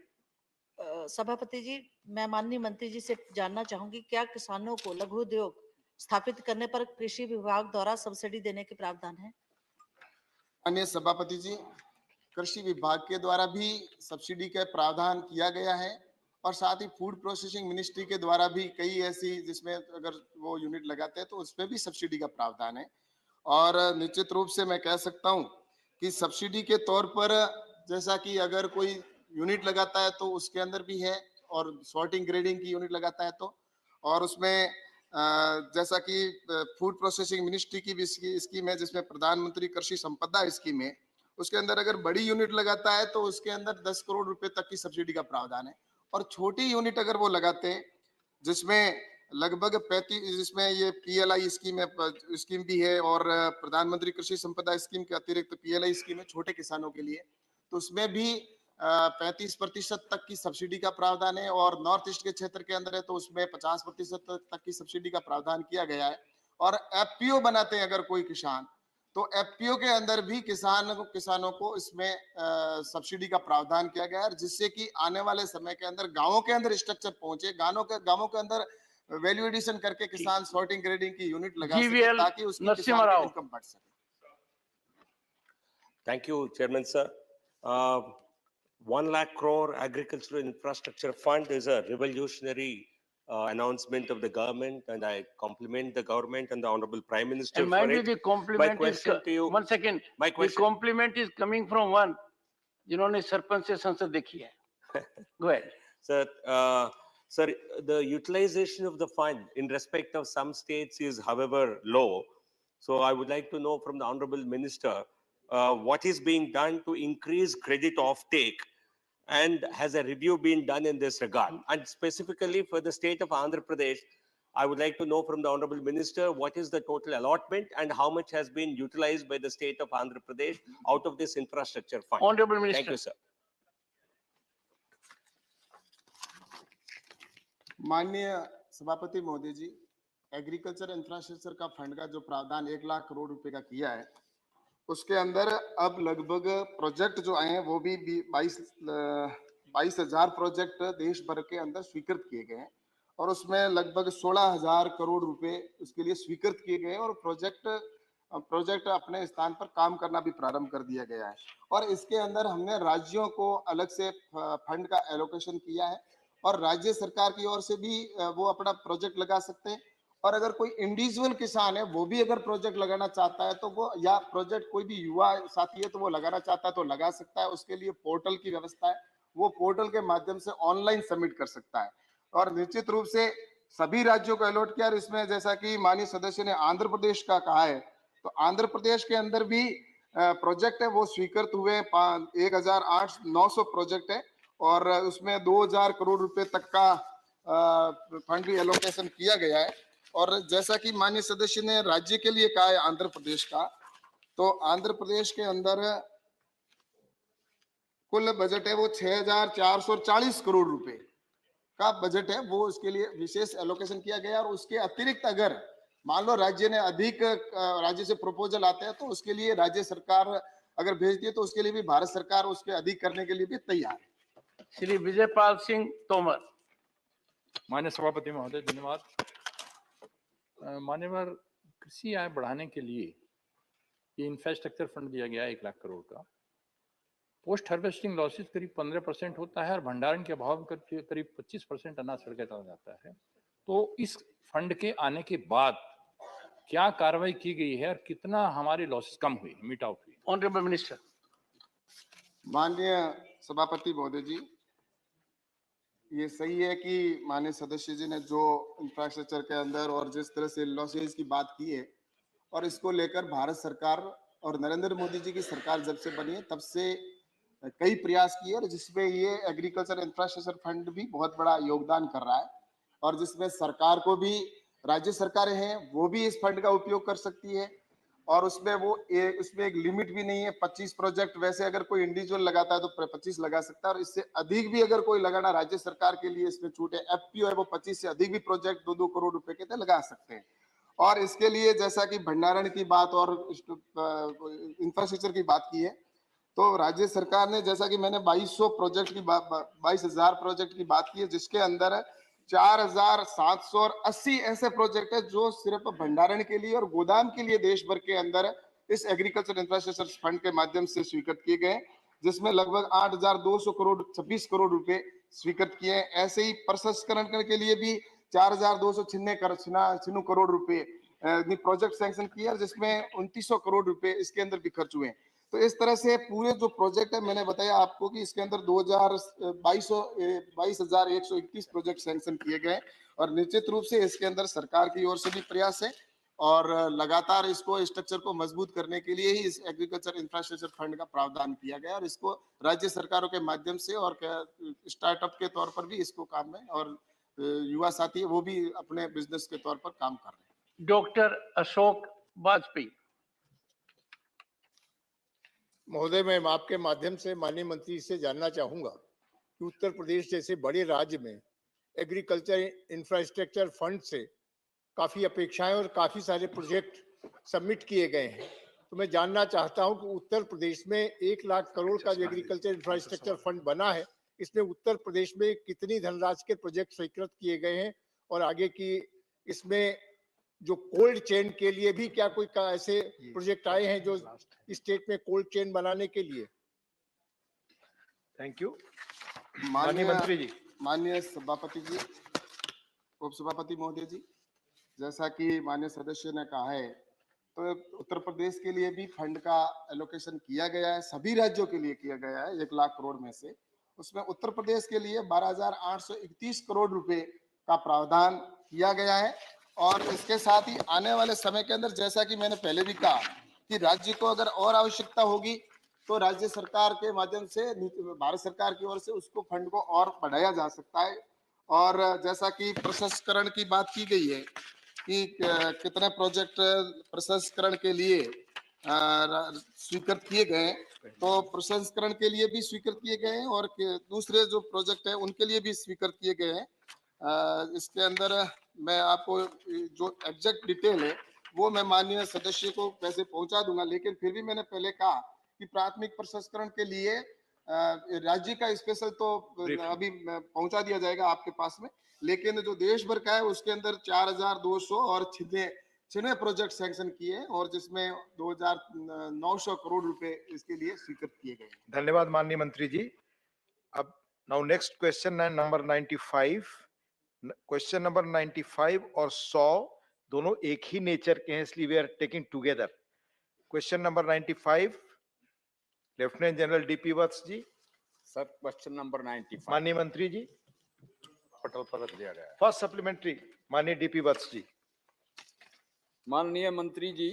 सभापति जी, मैं माननीय मंत्री जी से जानना चाहूंगी, क्या किसानों को लघु उद्योग स्थापित करने पर कृषि विभाग द्वारा सब्सिडी देने के प्रावधान है? माननीय सभापति जी, कृषि विभाग के द्वारा भी सब्सिडी का प्रावधान किया गया है और साथ ही फूड प्रोसेसिंग मिनिस्ट्री के द्वारा भी कई ऐसी जिसमें अगर वो यूनिट लगाते हैं तो उसमें भी सब्सिडी का प्रावधान है। और निश्चित रूप से मैं कह सकता हूं कि सब्सिडी के तौर पर जैसा कि अगर कोई यूनिट लगाता है तो उसके अंदर भी है, और सॉर्टिंग ग्रेडिंग की यूनिट लगाता है तो, और उसमें जैसा कि फूड प्रोसेसिंग मिनिस्ट्री की भी स्कीम है जिसमें प्रधानमंत्री कृषि संपदा स्कीम है, उसके अंदर अगर बड़ी यूनिट लगाता है तो उसके अंदर 10 करोड़ रुपए तक की सब्सिडी का प्रावधान है। और छोटी यूनिट अगर वो लगाते हैं जिसमें लगभग 35, जिसमें ये PLI स्कीम भी है और प्रधानमंत्री कृषि संपदा स्कीम के अतिरिक्त PLI स्कीम है छोटे किसानों के लिए, तो उसमें भी 35% तक की सब्सिडी का प्रावधान है। और नॉर्थ ईस्ट के क्षेत्र के अंदर है तो उसमें 50% तक की सब्सिडी का प्रावधान किया गया है। और FPO बनाते हैं अगर कोई किसान, तो FPO के अंदर भी किसानों को इसमें सब्सिडी का प्रावधान किया गया है, जिससे कि आने वाले समय के अंदर गांवों के अंदर स्ट्रक्चर पहुंचे, गांवों के अंदर वैल्यू एडिशन करके किसान सॉर्टिंग ग्रेडिंग की यूनिट लगा सके ताकि उसकी किसान की इनकम बढ़ सके। Thank you, Chairman sir. 1 lakh crore agricultural infrastructure fund is a revolutionary announcement of the government, and I compliment the government and the Honorable Prime Minister for it. The compliment question to you, one second. The compliment is coming from one जिन्होंने सरपंच से संसद देखी है. Go ahead. Sir, Sir, the utilization of the fund in respect of some states is, however, low. So I would like to know from the Honorable Minister, what is being done to increase credit offtake, and has a review been done in this regard? And specifically for the state of Andhra Pradesh, I would like to know from the Honorable Minister, what is the total allotment and how much has been utilized by the state of Andhra Pradesh out of this infrastructure fund? Honorable Minister. Thank you, sir. माननीय सभापति महोदय जी, agriculture infrastructure का fund का जो प्रावधान 1 लाख करोड़ रुपए का किया है, उसके अंदर अब लगभग प्रोजेक्ट जो आए हैं वो भी 22,000 प्रोजेक्ट देश भर के अंदर स्वीकृत किए गए हैं और उसमें लगभग 16,000 करोड़ रुपए उसके लिए स्वीकृत किए गए और प्रोजेक्ट अपने स्थान पर काम करना भी प्रारंभ कर दिया गया है। और इसके अंदर हमने राज्यों को अलग से फंड का एलोकेशन किया है और राज्य सरकार की ओर से भी वो अपना प्रोजेक्ट लगा सकते हैं और अगर कोई इंडिविजुअल किसान है वो भी अगर प्रोजेक्ट लगाना चाहता है तो वो, या प्रोजेक्ट कोई भी युवा साथी है तो वो लगाना चाहता है तो लगा सकता है। उसके लिए पोर्टल की व्यवस्था है, वो पोर्टल के माध्यम से ऑनलाइन सबमिट कर सकता है और निश्चित रूप से सभी राज्यों को अलॉट किया। इसमें जैसा कि माननीय सदस्य ने आंध्र प्रदेश का कहा है, तो आंध्र प्रदेश के अंदर भी प्रोजेक्ट है वो स्वीकृत हुए 1,900 प्रोजेक्ट है और उसमें 2,000 करोड़ रुपए तक का फंड भी एलोकेशन किया गया है। और जैसा कि माननीय सदस्य ने राज्य के लिए कहा है आंध्र प्रदेश का, तो आंध्र प्रदेश के अंदर कुल बजट है वो 6,440 करोड़ रुपए का बजट है, वो उसके लिए विशेष एलोकेशन किया गया। और उसके अतिरिक्त अगर मान लो राज्य ने अधिक राज्य से प्रपोजल आते हैं तो उसके लिए राज्य सरकार अगर भेजती है तो उसके लिए भी भारत सरकार उसके अधिक करने के लिए भी तैयार है। श्री विजयपाल सिंह तोमर। माननीय सभापति महोदय धन्यवाद। मान्यवर, कृषि आय बढ़ाने के लिए ये इंफ्रास्ट्रक्चर फंड दिया गया है 1 लाख करोड़ का। पोस्ट हार्वेस्टिंग लॉसेस करीब 15% होता है और भंडारण के अभाव में करीब 25% अनाज सड़के चला जाता है। तो इस फंड के आने के बाद क्या कार्रवाई की गई है और कितना हमारे लॉसेस कम हुए, मीट आउट हुए? Honourable minister. माननीय सभापति महोदय जी, ये सही है कि माननीय सदस्य जी ने जो इंफ्रास्ट्रक्चर के अंदर और जिस तरह से लॉसेज की बात की है और इसको लेकर भारत सरकार और नरेंद्र मोदी जी की सरकार जब से बनी है तब से कई प्रयास किए और जिसमें ये एग्रीकल्चर इंफ्रास्ट्रक्चर फंड भी बहुत बड़ा योगदान कर रहा है और जिसमें सरकार को भी, राज्य सरकारें हैं वो भी इस फंड का उपयोग कर सकती है और उसमें उसमें एक लिमिट भी नहीं है। 25 प्रोजेक्ट वैसे अगर कोई इंडिविजुअल लगाता है तो 25 लगा सकता है और इससे अधिक भी अगर कोई लगाना राज्य सरकार के लिए इसमें छूट है। एफपीओ है वो 25 से अधिक भी प्रोजेक्ट 2-2 करोड़ रुपए के लगा सकते हैं। और इसके लिए जैसा कि भंडारण की बात और इंफ्रास्ट्रक्चर की बात की है तो राज्य सरकार ने, जैसा कि मैंने 2200 प्रोजेक्ट की 22,000 प्रोजेक्ट की बात की है, जिसके अंदर 4,780 ऐसे प्रोजेक्ट है जो सिर्फ भंडारण के लिए और गोदाम के लिए देश भर के अंदर इस एग्रीकल्चर इंफ्रास्ट्रक्चर फंड के माध्यम से स्वीकृत किए गए, जिसमें लगभग 8,200 करोड़ 26 करोड़ रुपए स्वीकृत किए हैं। ऐसे ही प्रसंस्करण के लिए भी 4,296 करोड़ रुपए प्रोजेक्ट सैंक्शन किया जिसमें 2,900 करोड़ रुपए इसके अंदर भी खर्च हुए हैं। तो इस तरह से पूरे जो प्रोजेक्ट है, मैंने बताया आपको कि इसके अंदर 22,121 प्रोजेक्ट सैंक्शन किए गए और निश्चित रूप से इसके अंदर सरकार की ओर से भी प्रयास है और लगातार इसको स्ट्रक्चर को मजबूत करने के लिए ही इस एग्रीकल्चर इंफ्रास्ट्रक्चर फंड का प्रावधान किया गया और इसको राज्य सरकारों के माध्यम से और स्टार्टअप के तौर पर भी इसको काम में और युवा साथी वो भी अपने बिजनेस के तौर पर काम कर रहे हैं। डॉक्टर अशोक वाजपेयी। महोदय, मैं आपके माध्यम से माननीय मंत्री से जानना चाहूंगा कि उत्तर प्रदेश जैसे बड़े राज्य में एग्रीकल्चर इंफ्रास्ट्रक्चर फंड से काफी अपेक्षाएं और काफी सारे प्रोजेक्ट सबमिट किए गए हैं, तो मैं जानना चाहता हूं कि उत्तर प्रदेश में 1 लाख करोड़ का जो एग्रीकल्चर इंफ्रास्ट्रक्चर फंड बना है, इसमें उत्तर प्रदेश में कितनी धनराशि के प्रोजेक्ट स्वीकृत किए गए हैं और आगे की इसमें जो कोल्ड चेन के लिए भी क्या कोई ऐसे प्रोजेक्ट आए हैं जो स्टेट में कोल्ड चेन बनाने के लिए? Thank you. माननीय मंत्री जी, माननीय सभापति जी, उप सभापति महोदय जी, जैसा कि माननीय सदस्य ने कहा है तो उत्तर प्रदेश के लिए भी फंड का एलोकेशन किया गया है, सभी राज्यों के लिए किया गया है 1 लाख करोड़ में से उसमें उत्तर प्रदेश के लिए 12,831 करोड़ रुपए का प्रावधान किया गया है। और इसके साथ ही आने वाले समय के अंदर, जैसा कि मैंने पहले भी कहा, कि राज्य को अगर और आवश्यकता होगी तो राज्य सरकार के माध्यम से, भारत सरकार की ओर से उसको फंड को और बढ़ाया जा सकता है। और जैसा कि प्रसंस्करण की बात की गई है कि कितने प्रोजेक्ट प्रसंस्करण के लिए स्वीकृत किए गए हैं, तो प्रसंस्करण के लिए भी स्वीकृत किए गए हैं और दूसरे जो प्रोजेक्ट हैं उनके लिए भी स्वीकृत किए गए हैं। इसके अंदर मैं आपको जो एग्जैक्ट डिटेल है वो मैं माननीय सदस्य को पैसे पहुंचा दूंगा, लेकिन फिर भी मैंने पहले कहा कि प्राथमिक प्रसंस्करण के लिए राज्य का स्पेशल तो अभी पहुंचा दिया जाएगा आपके पास में, लेकिन जो देश भर का है उसके अंदर 4,200 और 6 प्रोजेक्ट सैंक्शन किए और जिसमें 2,900 करोड़ रुपए इसके लिए स्वीकृत किए गए। धन्यवाद माननीय मंत्री जी। अब नाउ नेक्स्ट क्वेश्चन है नंबर 95। क्वेश्चन नंबर 95 और 100 दोनों एक ही नेचर के हैं, इसलिए we are taking together. Question number 95, lieutenant general DP Vats ji. Sir, question number 95 माननीय मंत्री जी पटल पर रख दिया गया है। फर्स्ट सप्लीमेंट्री माननीय डीपी वत्स जी। माननीय मंत्री जी,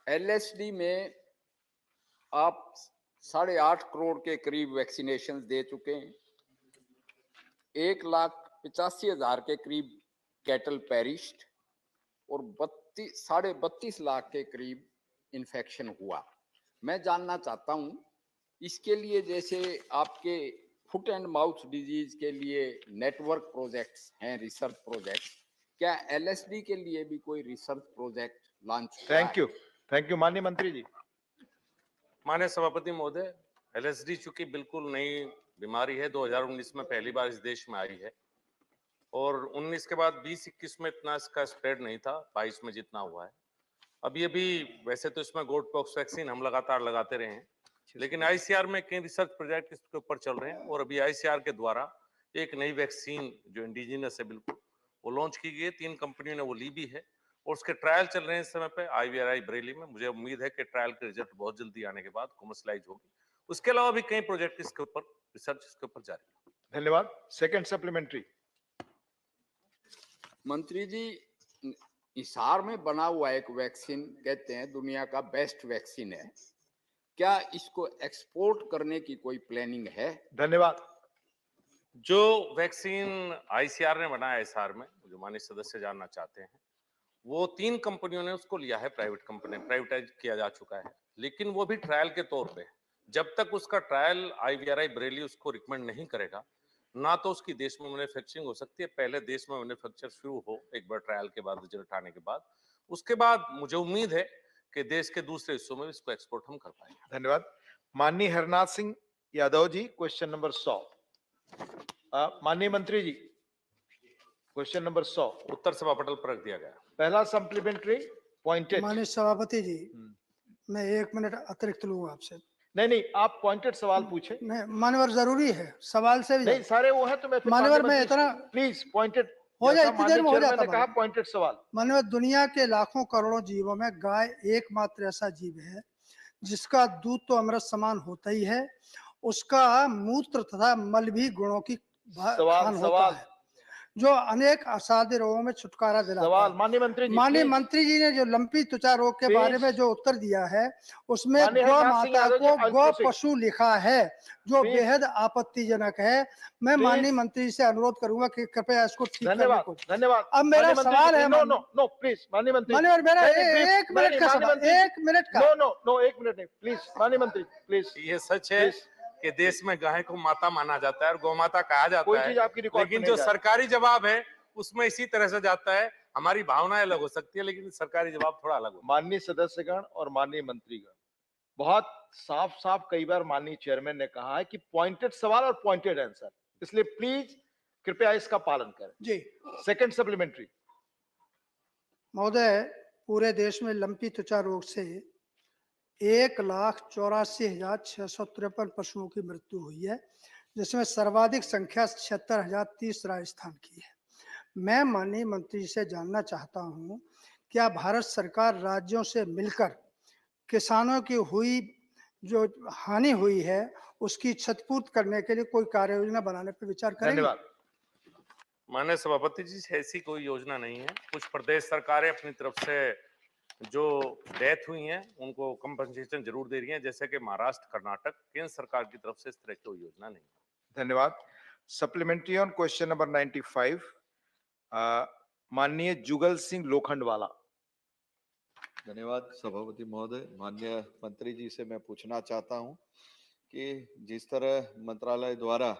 एलएसडी में आप 8.5 करोड़ के करीब वैक्सीनेशन दे चुके हैं। 1,85,000 के करीब कैटल पेरिश्ड और 32.5 लाख के करीब इन्फेक्शन हुआ। मैं जानना चाहता हूं, इसके लिए जैसे आपके फुट एंड माउथ डिजीज के लिए नेटवर्क प्रोजेक्ट्स हैं, रिसर्च प्रोजेक्ट, क्या एलएसडी के लिए भी कोई रिसर्च प्रोजेक्ट लॉन्च हुआ है? थैंक यू माननीय मंत्री जी। माननीय सभापति महोदय, एलएसडी चूंकि बिल्कुल नई बीमारी है, 2019 में पहली बार इस देश में आई है और 19 के बाद 20-21 में इतना इसका स्प्रेड नहीं था, 22 में जितना हुआ है। अब ये भी, वैसे तो इसमें गोट पॉक्स वैक्सीन हम लगातार लगाते रहे हैं, लेकिन आईसीआर में कई रिसर्च प्रोजेक्ट इसके ऊपर चल रहे हैं और अभी आईसीआर के द्वारा एक नई वैक्सीन जो इंडिजिनस है बिल्कुल, वो लॉन्च की गई है। 3 कंपनियों ने वो ली भी है और उसके ट्रायल चल रहे हैं इस समय पे आईवीआरआई बरेली में। मुझे उम्मीद है कि ट्रायल के रिजल्ट बहुत जल्दी आने के बाद कमर्शलाइज होगी। उसके अलावा भी कई प्रोजेक्ट इसके ऊपर, रिसर्च इसके ऊपर जारी है। धन्यवाद। Second supplementary. मंत्री जी, हिसार में बना हुआ एक वैक्सीन कहते हैं दुनिया का बेस्ट वैक्सीन है, क्या इसको एक्सपोर्ट करने की कोई प्लानिंग है? धन्यवाद। जो वैक्सीन आईसीआर ने बनाया हिसार में, जो माननीय सदस्य जानना चाहते हैं, वो 3 कंपनियों ने उसको लिया है, प्राइवेट कंपनी, प्राइवेटाइज किया जा चुका है, लेकिन वो भी ट्रायल के तौर पे। जब तक उसका ट्रायल आईवीआरआई बरेली उसको रिकमेंड नहीं करेगा, ना तो उसकी देश में मैन्युफैक्चरिंग हो सकती है। पहले देश में मैन्युफैक्चर शुरू हो एक बार ट्रायल के बाद, रिजल्ट आने के बाद, उसके बाद मुझे उम्मीद है कि देश के दूसरे हिस्सों में इसको एक्सपोर्ट हम कर पाएंगे। धन्यवाद। माननीय हरनाथ सिंह यादव जी, क्वेश्चन नंबर 100। माननीय मंत्री जी, क्वेश्चन नंबर 100 उत्तर सभा पटल पर रख दिया गया। पहला सप्लीमेंट्री पॉइंटेड। माननीय सभापति जी, मैं 1 मिनट अतिरिक्त लूंगा आपसे। नहीं, आप पॉइंटेड सवाल पूछे। नहीं, मान्यवर जरूरी है, सवाल से भी नहीं, सारे वो है तो मैं मान्यवर मैं इतना प्लीज पॉइंटेड हो जाए, इतनी देर में हो जाता है। पॉइंटेड सवाल। मान्यवर, दुनिया के लाखों करोड़ों जीवों में गाय एकमात्र ऐसा जीव है जिसका दूध तो अमृत समान होता ही है, उसका मूत्र तथा मल भी गुणों की खान होता है, जो अनेक असाध्य रोगों में छुटकारा दिलाता है। माननीय मंत्री जी ने जो लंपी त्वचा रोग के बारे में जो उत्तर दिया है, उसमें गौ माता को गौ पशु लिखा है, जो बेहद आपत्तिजनक है। मैं माननीय मंत्री से अनुरोध करूंगा कि कृपया इसको ठीक करने को। धन्यवाद। अब मेरा सवाल है, नो प्लीज माननीय मंत्री, माननीय मेरा 1 मिनट का सवाल, 1 मिनट का। नो 1 मिनट नहीं, प्लीज माननीय मंत्री प्लीज। ये सच है कि देश में गाय को माता माना जाता है और गौ माता कहा जाता है, लेकिन जो सरकारी जवाब है उसमें इसी तरह से जाता है। हमारी भावनाएं अलग हो सकती है, लेकिन सरकारी जवाब थोड़ा अलग हो। माननीय सदस्यगण और माननीय मंत्रीगण, बहुत साफ कई बार माननीय चेयरमैन ने कहा है कि पॉइंटेड सवाल और पॉइंटेड आंसर, इसलिए प्लीज कृपया इसका पालन करें। जी। Second supplementary. महोदय, पूरे देश में लंपी त्वचा रोग से 1,84,653 पशुओं की मृत्यु हुई है, जिसमें सर्वाधिक संख्या 76,030 राजस्थान की है। मैं माननीय मंत्री से जानना चाहता हूं, क्या भारत सरकार राज्यों से मिलकर किसानों की हुई जो हानि हुई है उसकी क्षतिपूर्ति करने के लिए कोई कार्य योजना बनाने पर विचार करेंगे? धन्यवाद। माननीय सभापति जी, ऐसी कोई योजना नहीं है। कुछ प्रदेश सरकारें अपनी तरफ से जो डेथ हुई हैं उनको कंपनसेशन जरूर दे रही हैं, जैसे कि महाराष्ट्र, कर्नाटक। केंद्र सरकार की तरफ से इस तरह की कोई योजना नहीं है। धन्यवाद। सप्लीमेंट्री ऑन क्वेश्चन नंबर 95, माननीय जुगल सिंह लोखंडवाला। धन्यवाद सभापति महोदय। माननीय मंत्री जी से मैं पूछना चाहता हूं कि जिस तरह मंत्रालय द्वारा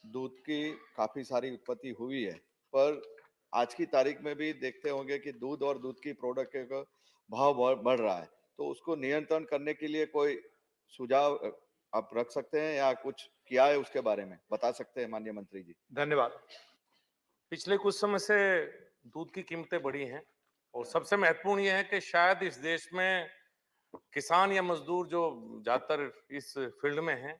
दूध की काफी सारी उत्पत्ति हुई है, पर आज की तारीख में भी देखते होंगे कि दूध और दूध की प्रोडक्ट का भाव बढ़ रहा है, तो उसको नियंत्रण करने के लिए कोई सुझाव आप रख सकते हैं या कुछ किया है उसके बारे में बता सकते हैं माननीय मंत्री जी? धन्यवाद। पिछले कुछ समय से दूध की कीमतें बढ़ी हैं और सबसे महत्वपूर्ण यह है कि शायद इस देश में किसान या मजदूर जो ज्यादातर इस फील्ड में हैं,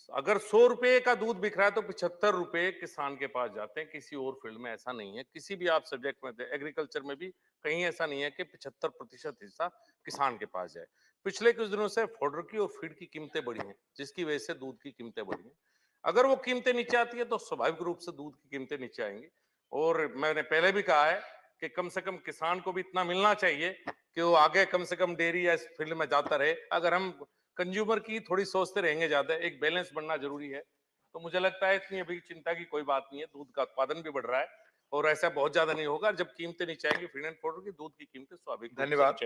अगर 100 रुपए का दूध बिक रहा है तो 75 रुपए किसान के पास जाते हैं। किसी और फील्ड में ऐसा नहीं है। किसी भी आप सब्जेक्ट में, एग्रीकल्चर में भी कहीं ऐसा नहीं है कि 75% हिस्सा किसान के पास जाए। पिछले कुछ दिनों से फोडर की और फीड की कीमतें बढ़ी हैं, जिसकी वजह से दूध की कीमतें बढ़ी हैं। अगर वो कीमतें नीचे आती है तो स्वाभाविक रूप से दूध की कीमतें नीचे आएंगी। और मैंने पहले भी कहा है कि कम से कम किसान को भी इतना मिलना चाहिए कि वो आगे कम से कम डेयरी या इस फील्ड में जाता रहे। अगर हम कंज्यूमर की थोड़ी सोचते रहेंगे ज्यादा, एक बैलेंस बनना जरूरी है, तो मुझे लगता है इतनी अभी चिंता की कोई बात नहीं है। दूध का उत्पादन भी बढ़ रहा है और ऐसा बहुत ज्यादा नहीं होगा। जब कीमतें नीचे आएंगी फीड एंड पाउडर की, दूध की कीमतें स्वाभाविक। धन्यवाद।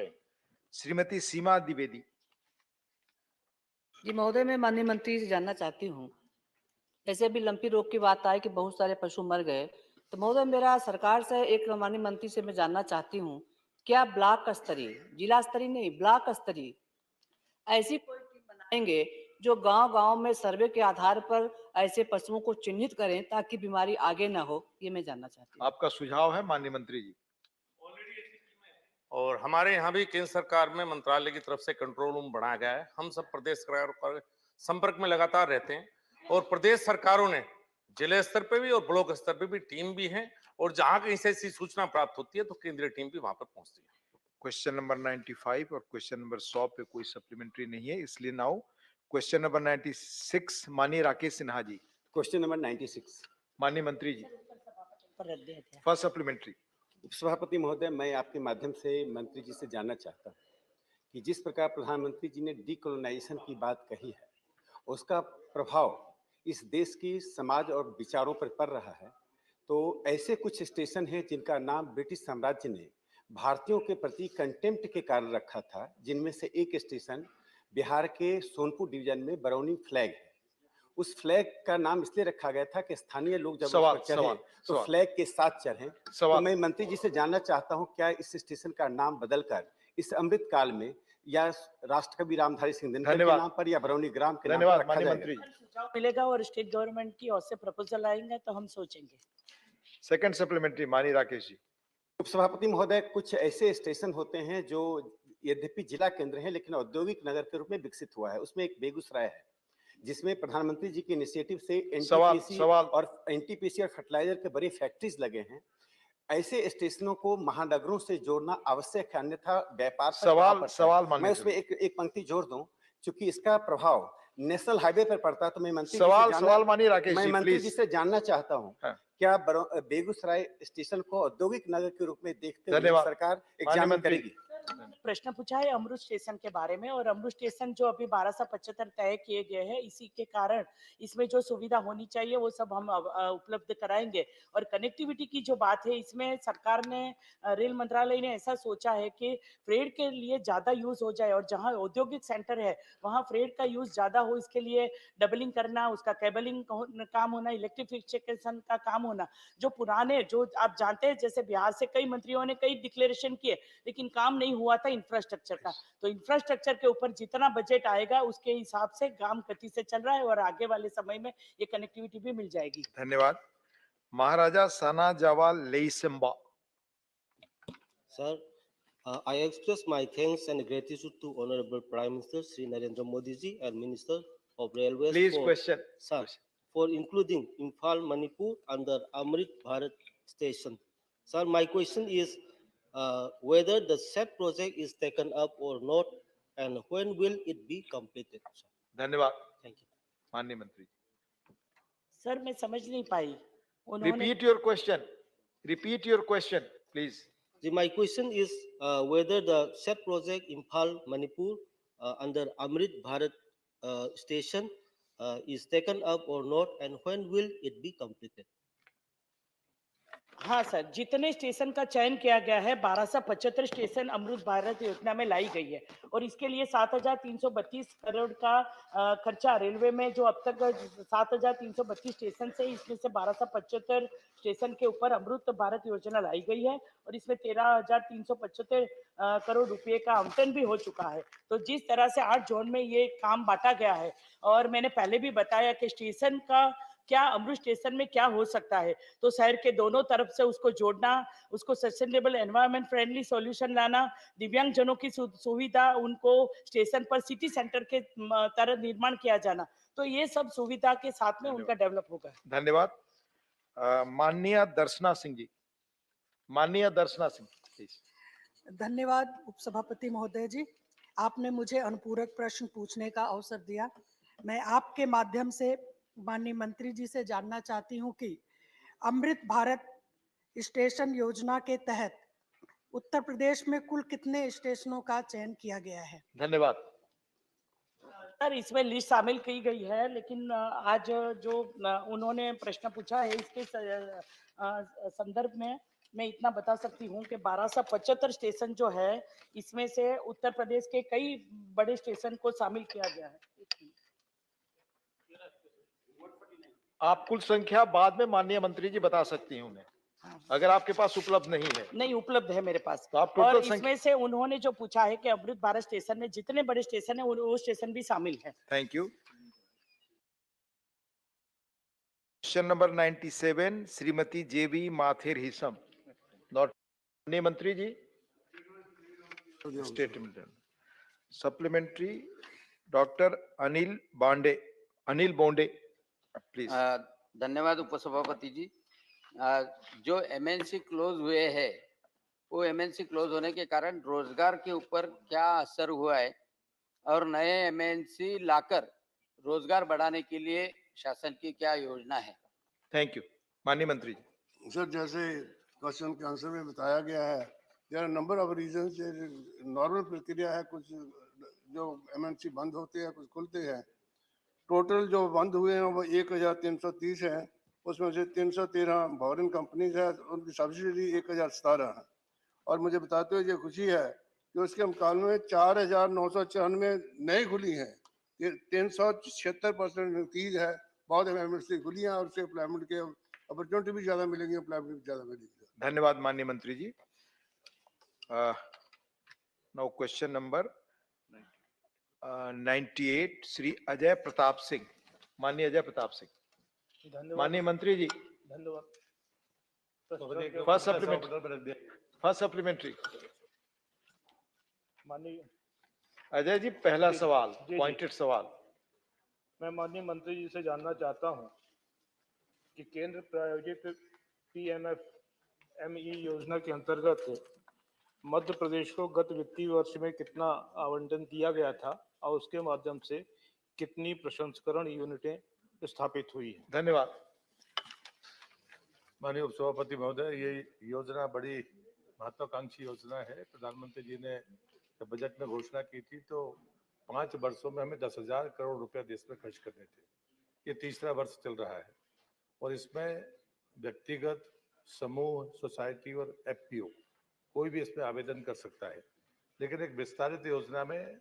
श्रीमती सीमा द्विवेदी। जी महोदय, मैं माननीय मंत्री से जानना चाहती हूँ, ऐसे भी लंपी रोग की बात आई कि बहुत सारे पशु मर गए, तो महोदय मेरा सरकार से एक माननीय मंत्री से मैं जानना चाहती हूँ, क्या ब्लॉक स्तरीय, जिला स्तरीय नहीं, ब्लॉक स्तरीय ऐसी कोई टीम बनाएंगे जो गांव-गांव में सर्वे के आधार पर ऐसे पशुओं को चिन्हित करें ताकि बीमारी आगे ना हो? ये मैं जानना चाहती हूँ। आपका सुझाव है माननीय मंत्री जी? और हमारे यहाँ भी केंद्र सरकार में मंत्रालय की तरफ से कंट्रोल रूम बनाया गया है। हम सब प्रदेश सरकार पर संपर्क में लगातार रहते हैं और प्रदेश सरकारों ने जिले स्तर पे भी और ब्लॉक स्तर पे भी टीम भी है, और जहां कहीं से ऐसी सूचना प्राप्त होती है तो केंद्रीय टीम भी वहां पर पहुंचती है। क्वेश्चन नंबर 95 और क्वेश्चन नंबर 100 पे कोई सप्लीमेंट्री नहीं है, इसलिए नाउ क्वेश्चन नंबर 96, माननीय राकेश सिन्हा जी। क्वेश्चन नंबर 96, माननीय मंत्री जी, फर्स्ट सप्लीमेंट्री। उपसभापति महोदय, मैं आपके माध्यम से मंत्री जी से जानना चाहता हूँ कि जिस प्रकार प्रधानमंत्री जी ने डीकोलोनाइजेशन की बात कही है, उसका प्रभाव इस देश की समाज और विचारों पर पड़ रहा है। तो ऐसे कुछ स्टेशन हैं जिनका नाम ब्रिटिश साम्राज्य ने भारतीयों के प्रति कंटेम्प्ट के कारण रखा था, जिनमें से एक स्टेशन बिहार के सोनपुर डिवीजन में बरौनी फ्लैग है। उस फ्लैग का नाम इसलिए रखा गया था कि स्थानीय लोग जब उस पर चढ़े तो फ्लैग के साथ चढ़े। तो मैं मंत्री जी से जानना चाहता हूं, क्या इस स्टेशन का नाम बदलकर इस अमृत काल में या राष्ट्रकवि रामधारी सिंह दिनकर के नाम पर या बरौनी ग्राम के नाम पर रखा जाएगा? सुझाव मिलेगा और स्टेट गवर्नमेंट की ओर से प्रपोजल आएंगे तो हम सोचेंगे। सेकंड सप्लीमेंट्री, माननीय राकेश जी। उपसभापति महोदय, कुछ ऐसे स्टेशन होते हैं जो यद्यपि जिला केंद्र है लेकिन औद्योगिक नगर के रूप में विकसित हुआ है। उसमें एक बेगूसराय है जिसमें प्रधानमंत्री जी के इनिशिएटिव से एनटीपीसी और फर्टिलाइजर के बड़ी फैक्ट्रीज लगे हैं। ऐसे स्टेशनों को महानगरों से जोड़ना आवश्यक है, अन्यथा व्यापार पर मैं उसमें एक पंक्ति जोड़ दूं, क्योंकि इसका प्रभाव नेशनल हाईवे पर पड़ता है। तो मैं मंत्री जी से जानना चाहता हूँ, क्या बेगूसराय स्टेशन को औद्योगिक नगर के रूप में देखते हुए सरकार एग्जामिन करेगी? प्रश्न पूछा है अमृत स्टेशन के बारे में, और अमृत स्टेशन जो अभी 1275 तय किए गए हैं, इसी के कारण इसमें जो सुविधा होनी चाहिए वो सब हम उपलब्ध कराएंगे। और कनेक्टिविटी की जो बात है, इसमें सरकार ने, रेल मंत्रालय ने ऐसा सोचा है कि फ्रेट के लिए ज्यादा यूज हो जाए और जहां औद्योगिक सेंटर है वहां फ्रेट का यूज ज्यादा हो, इसके लिए डबलिंग करना, उसका केबलिंग काम होना, इलेक्ट्रिफिकेशन का काम होना। जो पुराने, जो आप जानते हैं, जैसे बिहार से कई मंत्रियों ने कई डिक्लेरेशन किए लेकिन काम नहीं हुआ था इंफ्रास्ट्रक्चर का। तो इंफ्रास्ट्रक्चर के ऊपर जितना बजट आएगा उसके हिसाब से काम गति से चल रहा है और आगे वाले समय में ये कनेक्टिविटी भी मिल जाएगी। धन्यवाद। महाराजा साना जवाल लेइसेम्बा। Sir, I express my thanks and gratitude to Honorable Prime Minister Sri Narendra Modi ji and Minister of Railways. Please question. Sir, for including Imphal, Manipur under Amrit Bharat station. Sir, my question is whether the said project is taken up or not, and when will it be completed? धन्यवाद। Thank you. माननीय मंत्री। Sir मैं समझ नहीं पाई, उन्होंने Repeat your question, please. My question is whether the said project Imphal, Manipur under Amrit Bharat station is taken up or not, and when will it be completed? हाँ sir, जितने station का चयन किया गया है 1275 स्टेशन अमृत भारत योजना में लाई गई है और इसके लिए 7,332 करोड़ का खर्चा रेलवे में जो अब तक 7,332 स्टेशन से इसमें से 1275 स्टेशन के ऊपर अमृत भारत योजना लाई गई है और इसमें 13,375 करोड़ रुपए का आवंटन भी हो चुका है। तो जिस तरह से 8 जोन में ये काम बांटा गया है और मैंने पहले भी बताया कि स्टेशन का क्या अमृत स्टेशन में क्या हो सकता है, तो शहर के दोनों तरफ से उसको जोड़ना, उसको सस्टेनेबल एनवायरमेंट फ्रेंडली सॉल्यूशन लाना, दिव्यांग जनों की सुविधा उनको स्टेशन पर सिटी सेंटर के तरह निर्माण किया जाना, तो ये सब सुविधा के साथ में उनका डेवलप होगा। धन्यवाद। माननीय दर्शना सिंह जी, माननीय दर्शना सिंह प्लीज। धन्यवाद उपसभापति महोदय जी, आपने मुझे अनुपूरक प्रश्न पूछने का अवसर दिया। मैं आपके माध्यम से माननीय मंत्री जी से जानना चाहती हूं कि अमृत भारत स्टेशन योजना के तहत उत्तर प्रदेश में कुल कितने स्टेशनों का चयन किया गया है? धन्यवाद। सर इसमें लिस्ट शामिल की गई है, लेकिन आज जो उन्होंने प्रश्न पूछा है इसके संदर्भ में मैं इतना बता सकती हूँ कि 1275 स्टेशन जो है इसमें से उत्तर प्रदेश के कई बड़े स्टेशन को शामिल किया गया है। आप कुल संख्या बाद में माननीय मंत्री जी बता सकती हूँ, मैं अगर आपके पास उपलब्ध नहीं है। नहीं उपलब्ध है मेरे पास। तो आप और इसमें से उन्होंने जो पूछा है कि अमृत भारत स्टेशन में जितने बड़े स्टेशन है वो स्टेशन भी शामिल है। Thank you. Question number 97 Shrimati Jebi Mather Hisham, not माननीय मंत्री जी statement. Supplementary doctor Anil Bonde please. धन्यवाद उपसभापति जी। जो एमएनसी क्लोज हुए हैं वो एमएनसी क्लोज होने के कारण रोजगार के ऊपर क्या असर हुआ है और नए एमएनसी लाकर रोजगार बढ़ाने के लिए शासन की क्या योजना है? Thank you. माननीय मंत्री जी। सर जैसे क्वेश्चन के आंसर में बताया गया है, there are number of reason से नॉर्मल प्रक्रिया है, कुछ जो एमएनसी बंद होते हैं कुछ खुलते हैं। टोटल जो बंद हुए हैं वो 1,330 है, उसमें से 313 फॉरेन कंपनीज है, उनकी सब्सिडी 1,017 है। और मुझे बताते हुए ये खुशी है कि उसके मुकाबले में 4,994 नई खुली हैं, ये 376% इंक्रीज है। बहुत एमएनसी खुली हैं और उससे एम्प्लॉयमेंट के अपॉर्चुनिटी भी ज्यादा मिलेंगी, एम्प्लॉयमेंट भी ज्यादा मिलेगी। धन्यवाद माननीय मंत्री जी। Now question number 98 Shri Ajay Pratap Singh, माननीय अजय प्रताप सिंह। माननीय मंत्री जी धन्यवाद। First supplementary. माननीय अजय जी पहला सवाल पॉइंटेड सवाल। मैं माननीय मंत्री जी से जानना चाहता हूं कि केंद्र प्रायोजित PMFME योजना के अंतर्गत मध्य प्रदेश को गत वित्तीय वर्ष में कितना आवंटन दिया गया था और उसके माध्यम से कितनी प्रसंस्करण यूनिटें स्थापित हुई है? धन्यवाद। माननीय उपसभापति महोदय, ये योजना बड़ी महत्वाकांक्षी योजना है। प्रधानमंत्री जी ने जब बजट में घोषणा की थी तो 5 वर्षों में हमें 10,000 करोड़ रुपया देश में खर्च करने थे। ये तीसरा वर्ष चल रहा है और इसमें व्यक्तिगत, समूह, सोसाइटी और FPO कोई भी इसमें आवेदन कर सकता है। लेकिन एक विस्तारित योजना में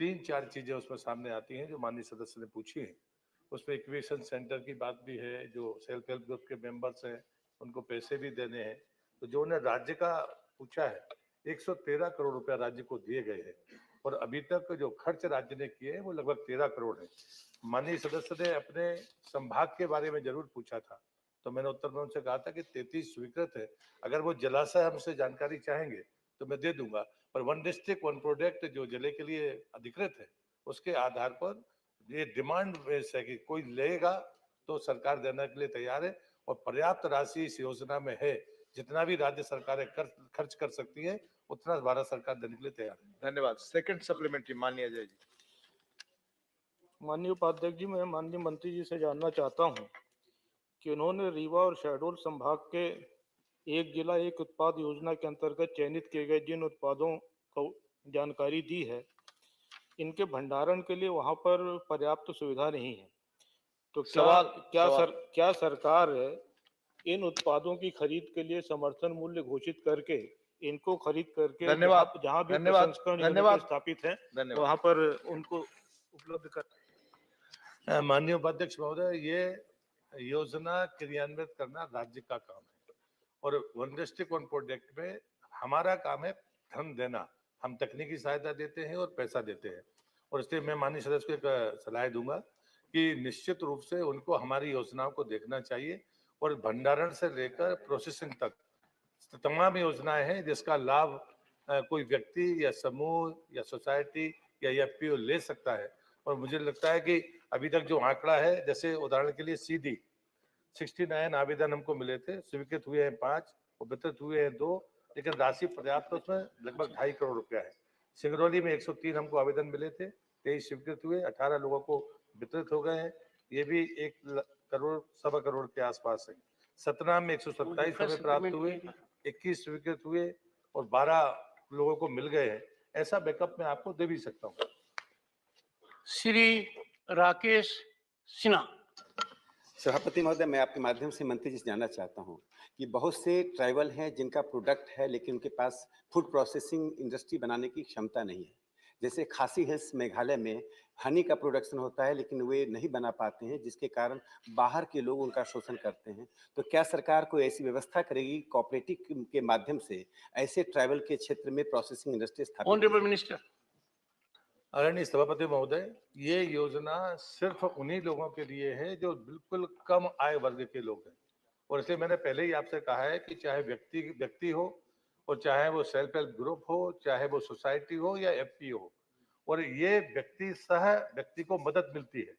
3-4 चीजें उसमें सामने आती हैं जो माननीय सदस्य ने पूछी हैं। उसमें इक्वेशन सेंटर की बात भी है, जो सेल्फ हेल्प ग्रुप के मेंबर्स हैं उनको पैसे भी देने हैं। तो जो उन्हें राज्य का पूछा है 113 करोड़ रुपया राज्य को दिए गए हैं और अभी तक जो खर्च राज्य ने किए हैं वो लगभग 13 करोड़ है। माननीय सदस्य ने अपने संभाग के बारे में जरूर पूछा था, तो मैंने उत्तर में उनसे कहा था कि 33 स्वीकृत है। अगर वो जलाशय हमसे जानकारी चाहेंगे तो मैं दे दूंगा, पर 1 डिस्ट्रिक्ट 1 प्रोडक्ट जो जिले के लिए अधिकृत है उसके आधार पर ये डिमांड बेस है कि कोई लेगा तो सरकार देने के लिए तैयार है और पर्याप्त राशि इस योजना में है। जितना भी राज्य सरकारें खर्च कर सकती है उतना भारत सरकार देने के लिए तैयार है। धन्यवाद। सेकंड सप्लीमेंट्री माननीय अजय जी। माननीय उपाध्यक्ष जी, मैं माननीय मंत्री जी से जानना चाहता हूं कि उन्होंने रीवा और शहडोल संभाग के एक जिला एक उत्पाद योजना के अंतर्गत चयनित किए गए जिन उत्पादों को जानकारी दी है, इनके भंडारण के लिए वहां पर पर्याप्त सुविधा नहीं है। तो क्या सरकार इन उत्पादों की खरीद के लिए समर्थन मूल्य घोषित करके इनको खरीद करके धन्यवाद, जहां भी धन्यवाद, प्रसंस्करण धन्यवाद, यूनिट स्थापित है धन्यवाद। वहां पर उनको उपलब्ध कर। माननीय उपाध्यक्ष महोदय, ये योजना क्रियान्वित करना राज्य का काम है और वन डिस्ट्रिक्ट वन प्रोजेक्ट में हमारा काम है धन देना। हम तकनीकी सहायता देते हैं और पैसा देते हैं, और इसलिए मैं माननीय सदस्य को एक सलाह दूंगा कि निश्चित रूप से उनको हमारी योजनाओं को देखना चाहिए और भंडारण से लेकर प्रोसेसिंग तक तमाम योजनाएं हैं जिसका लाभ कोई व्यक्ति या समूह या सोसाइटी या एफपीओ ले सकता है। और मुझे लगता है कि अभी तक जो आंकड़ा है, जैसे उदाहरण के लिए सीधी 69 आवेदन हमको मिले थे, स्वीकृत हुए हैं 5 और वितरित हुए हैं 2, लेकिन राशि पर्याप्त उसमें लगभग 2.5 करोड़ रुपया है। सिंगरौली में 103 हमको आवेदन मिले थे, 23 स्वीकृत हुए, 18 लोगों को वितरित हो गए हैं, ये भी 1 करोड़ सवा करोड़ के आसपास है। सतना में 127 हमें प्राप्त हुए, 21 स्वीकृत हुए और 12 लोगों को मिल गए हैं। ऐसा बैकअप मैं आपको दे भी सकता हूँ। श्री राकेश सिन्हा। सभापति महोदय, मैं आपके माध्यम से मंत्री जी से जानना चाहता हूं कि बहुत से ट्राइबल हैं जिनका प्रोडक्ट है लेकिन उनके पास फूड प्रोसेसिंग इंडस्ट्री बनाने की क्षमता नहीं है। जैसे खासी हिल्स मेघालय में हनी का प्रोडक्शन होता है लेकिन वे नहीं बना पाते हैं, जिसके कारण बाहर के लोग उनका शोषण करते हैं। तो क्या सरकार कोई ऐसी व्यवस्था करेगी कोऑपरेटिव के माध्यम से ऐसे ट्राइबल के क्षेत्र में प्रोसेसिंग इंडस्ट्री स्थापित? Honourable minister. आदरणीय सभापति महोदय, ये योजना सिर्फ उन्हीं लोगों के लिए है जो बिल्कुल कम आय वर्ग के लोग हैं, और इसलिए मैंने पहले ही आपसे कहा है कि चाहे व्यक्ति हो और चाहे वो सेल्फ हेल्प ग्रुप हो, चाहे वो सोसाइटी हो या एफपीओ हो, और ये व्यक्ति को मदद मिलती है।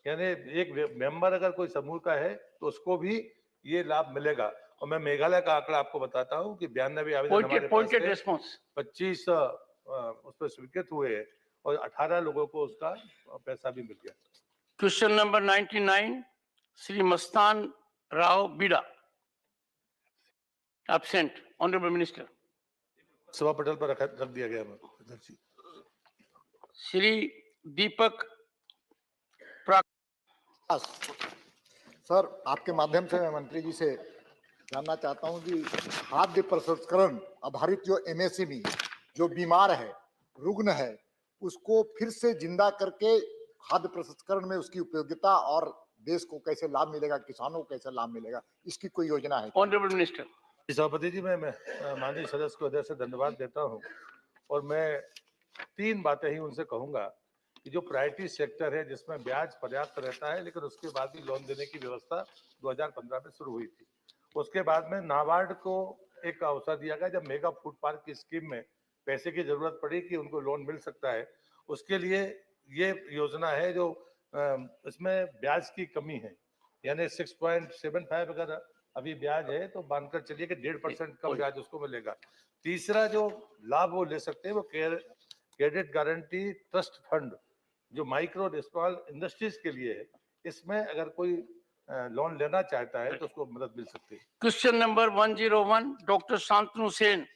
यानी एक मेंबर अगर कोई समूह का है तो उसको भी ये लाभ मिलेगा। और मैं मेघालय का आंकड़ा आपको बताता हूँ कि 92 आवेदन हमारे पास थे, 25 उस पर स्वीकृत हुए और 18 लोगों को उसका पैसा भी मिल गया। क्वेश्चन नंबर 99, श्री मस्तान राव बीड़ा। एब्सेंट। Honourable minister. सभा पटल पर रख दिया गया अध्यक्ष जी। श्री दीपक सर, आपके माध्यम से मैं मंत्री जी से जानना चाहता हूं कि खाद्य प्रसंस्करण आधारित जो एमएसएमई जो बीमार है, रुग्ण है, उसको फिर से जिंदा करके खाद्य प्रसंस्करण में उसकी उपयोगिता और देश को कैसे लाभ मिलेगा, किसानों को कैसे लाभ मिलेगा, इसकी कोई योजना है? Honourable minister. सभापति जी, मैं माननीय सदस्य को हृदय से धन्यवाद देता हूं, और मैं 3 बातें ही उनसे कहूंगा कि जो प्रायोरिटी सेक्टर है जिसमें ब्याज पर्याप्त रहता है लेकिन उसके बाद भी लोन देने की व्यवस्था 2015 में शुरू हुई थी। उसके बाद में नाबार्ड को एक अवसर दिया गया जब मेगा फूड पार्क की स्कीम में पैसे की जरूरत पड़ी कि उनको लोन मिल सकता है। उसके लिए ये योजना है जो इसमें ब्याज की कमी है, यानी 6.75 अगर अभी ब्याज है तो मानकर चलिए कि 1.5% कम ब्याज उसको मिलेगा। तीसरा जो लाभ वो ले सकते हैं वो क्रेडिट गारंटी ट्रस्ट फंड जो माइक्रो और स्मॉल इंडस्ट्रीज के लिए है, इसमें अगर कोई लोन लेना चाहता है तो उसको मदद मिल सकती है। Question number 101, doctor Shantanu Sen.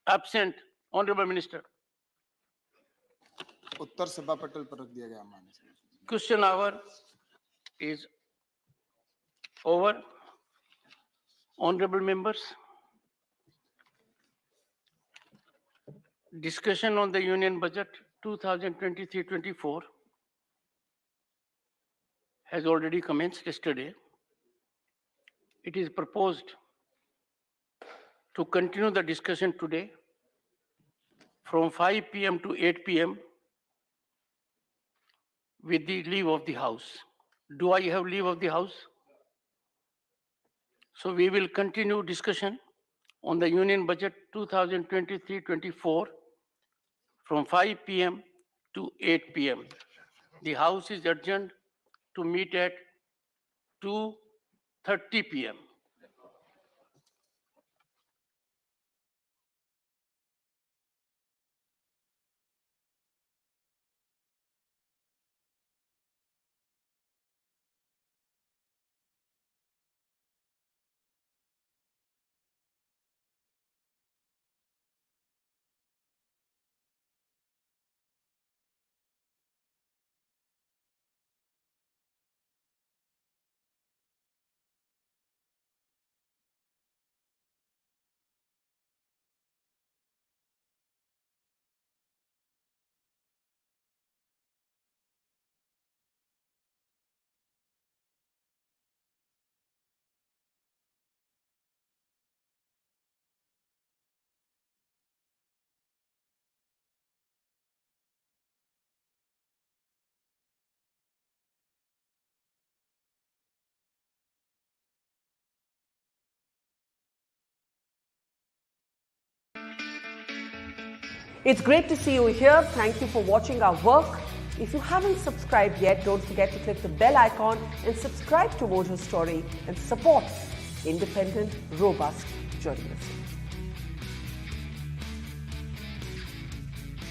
Absent. Honourable minister. उत्तर सभा पटल पर रख दिया गया। Question hour is over. Honorable members, discussion on the Union Budget 2023-24 has already commenced yesterday. It is proposed to continue the discussion today from 5 p.m. to 8 p.m. with the leave of the House. Do I have leave of the House? So we will continue discussion on the Union Budget 2023-24 from 5 p.m. to 8 p.m. The House is adjourned to meet at 2:30 p.m. It's great to see you here. Thank you for watching our work. If you haven't subscribed yet, don't forget to click the bell icon and subscribe to Mojo Story and support independent, robust journalism.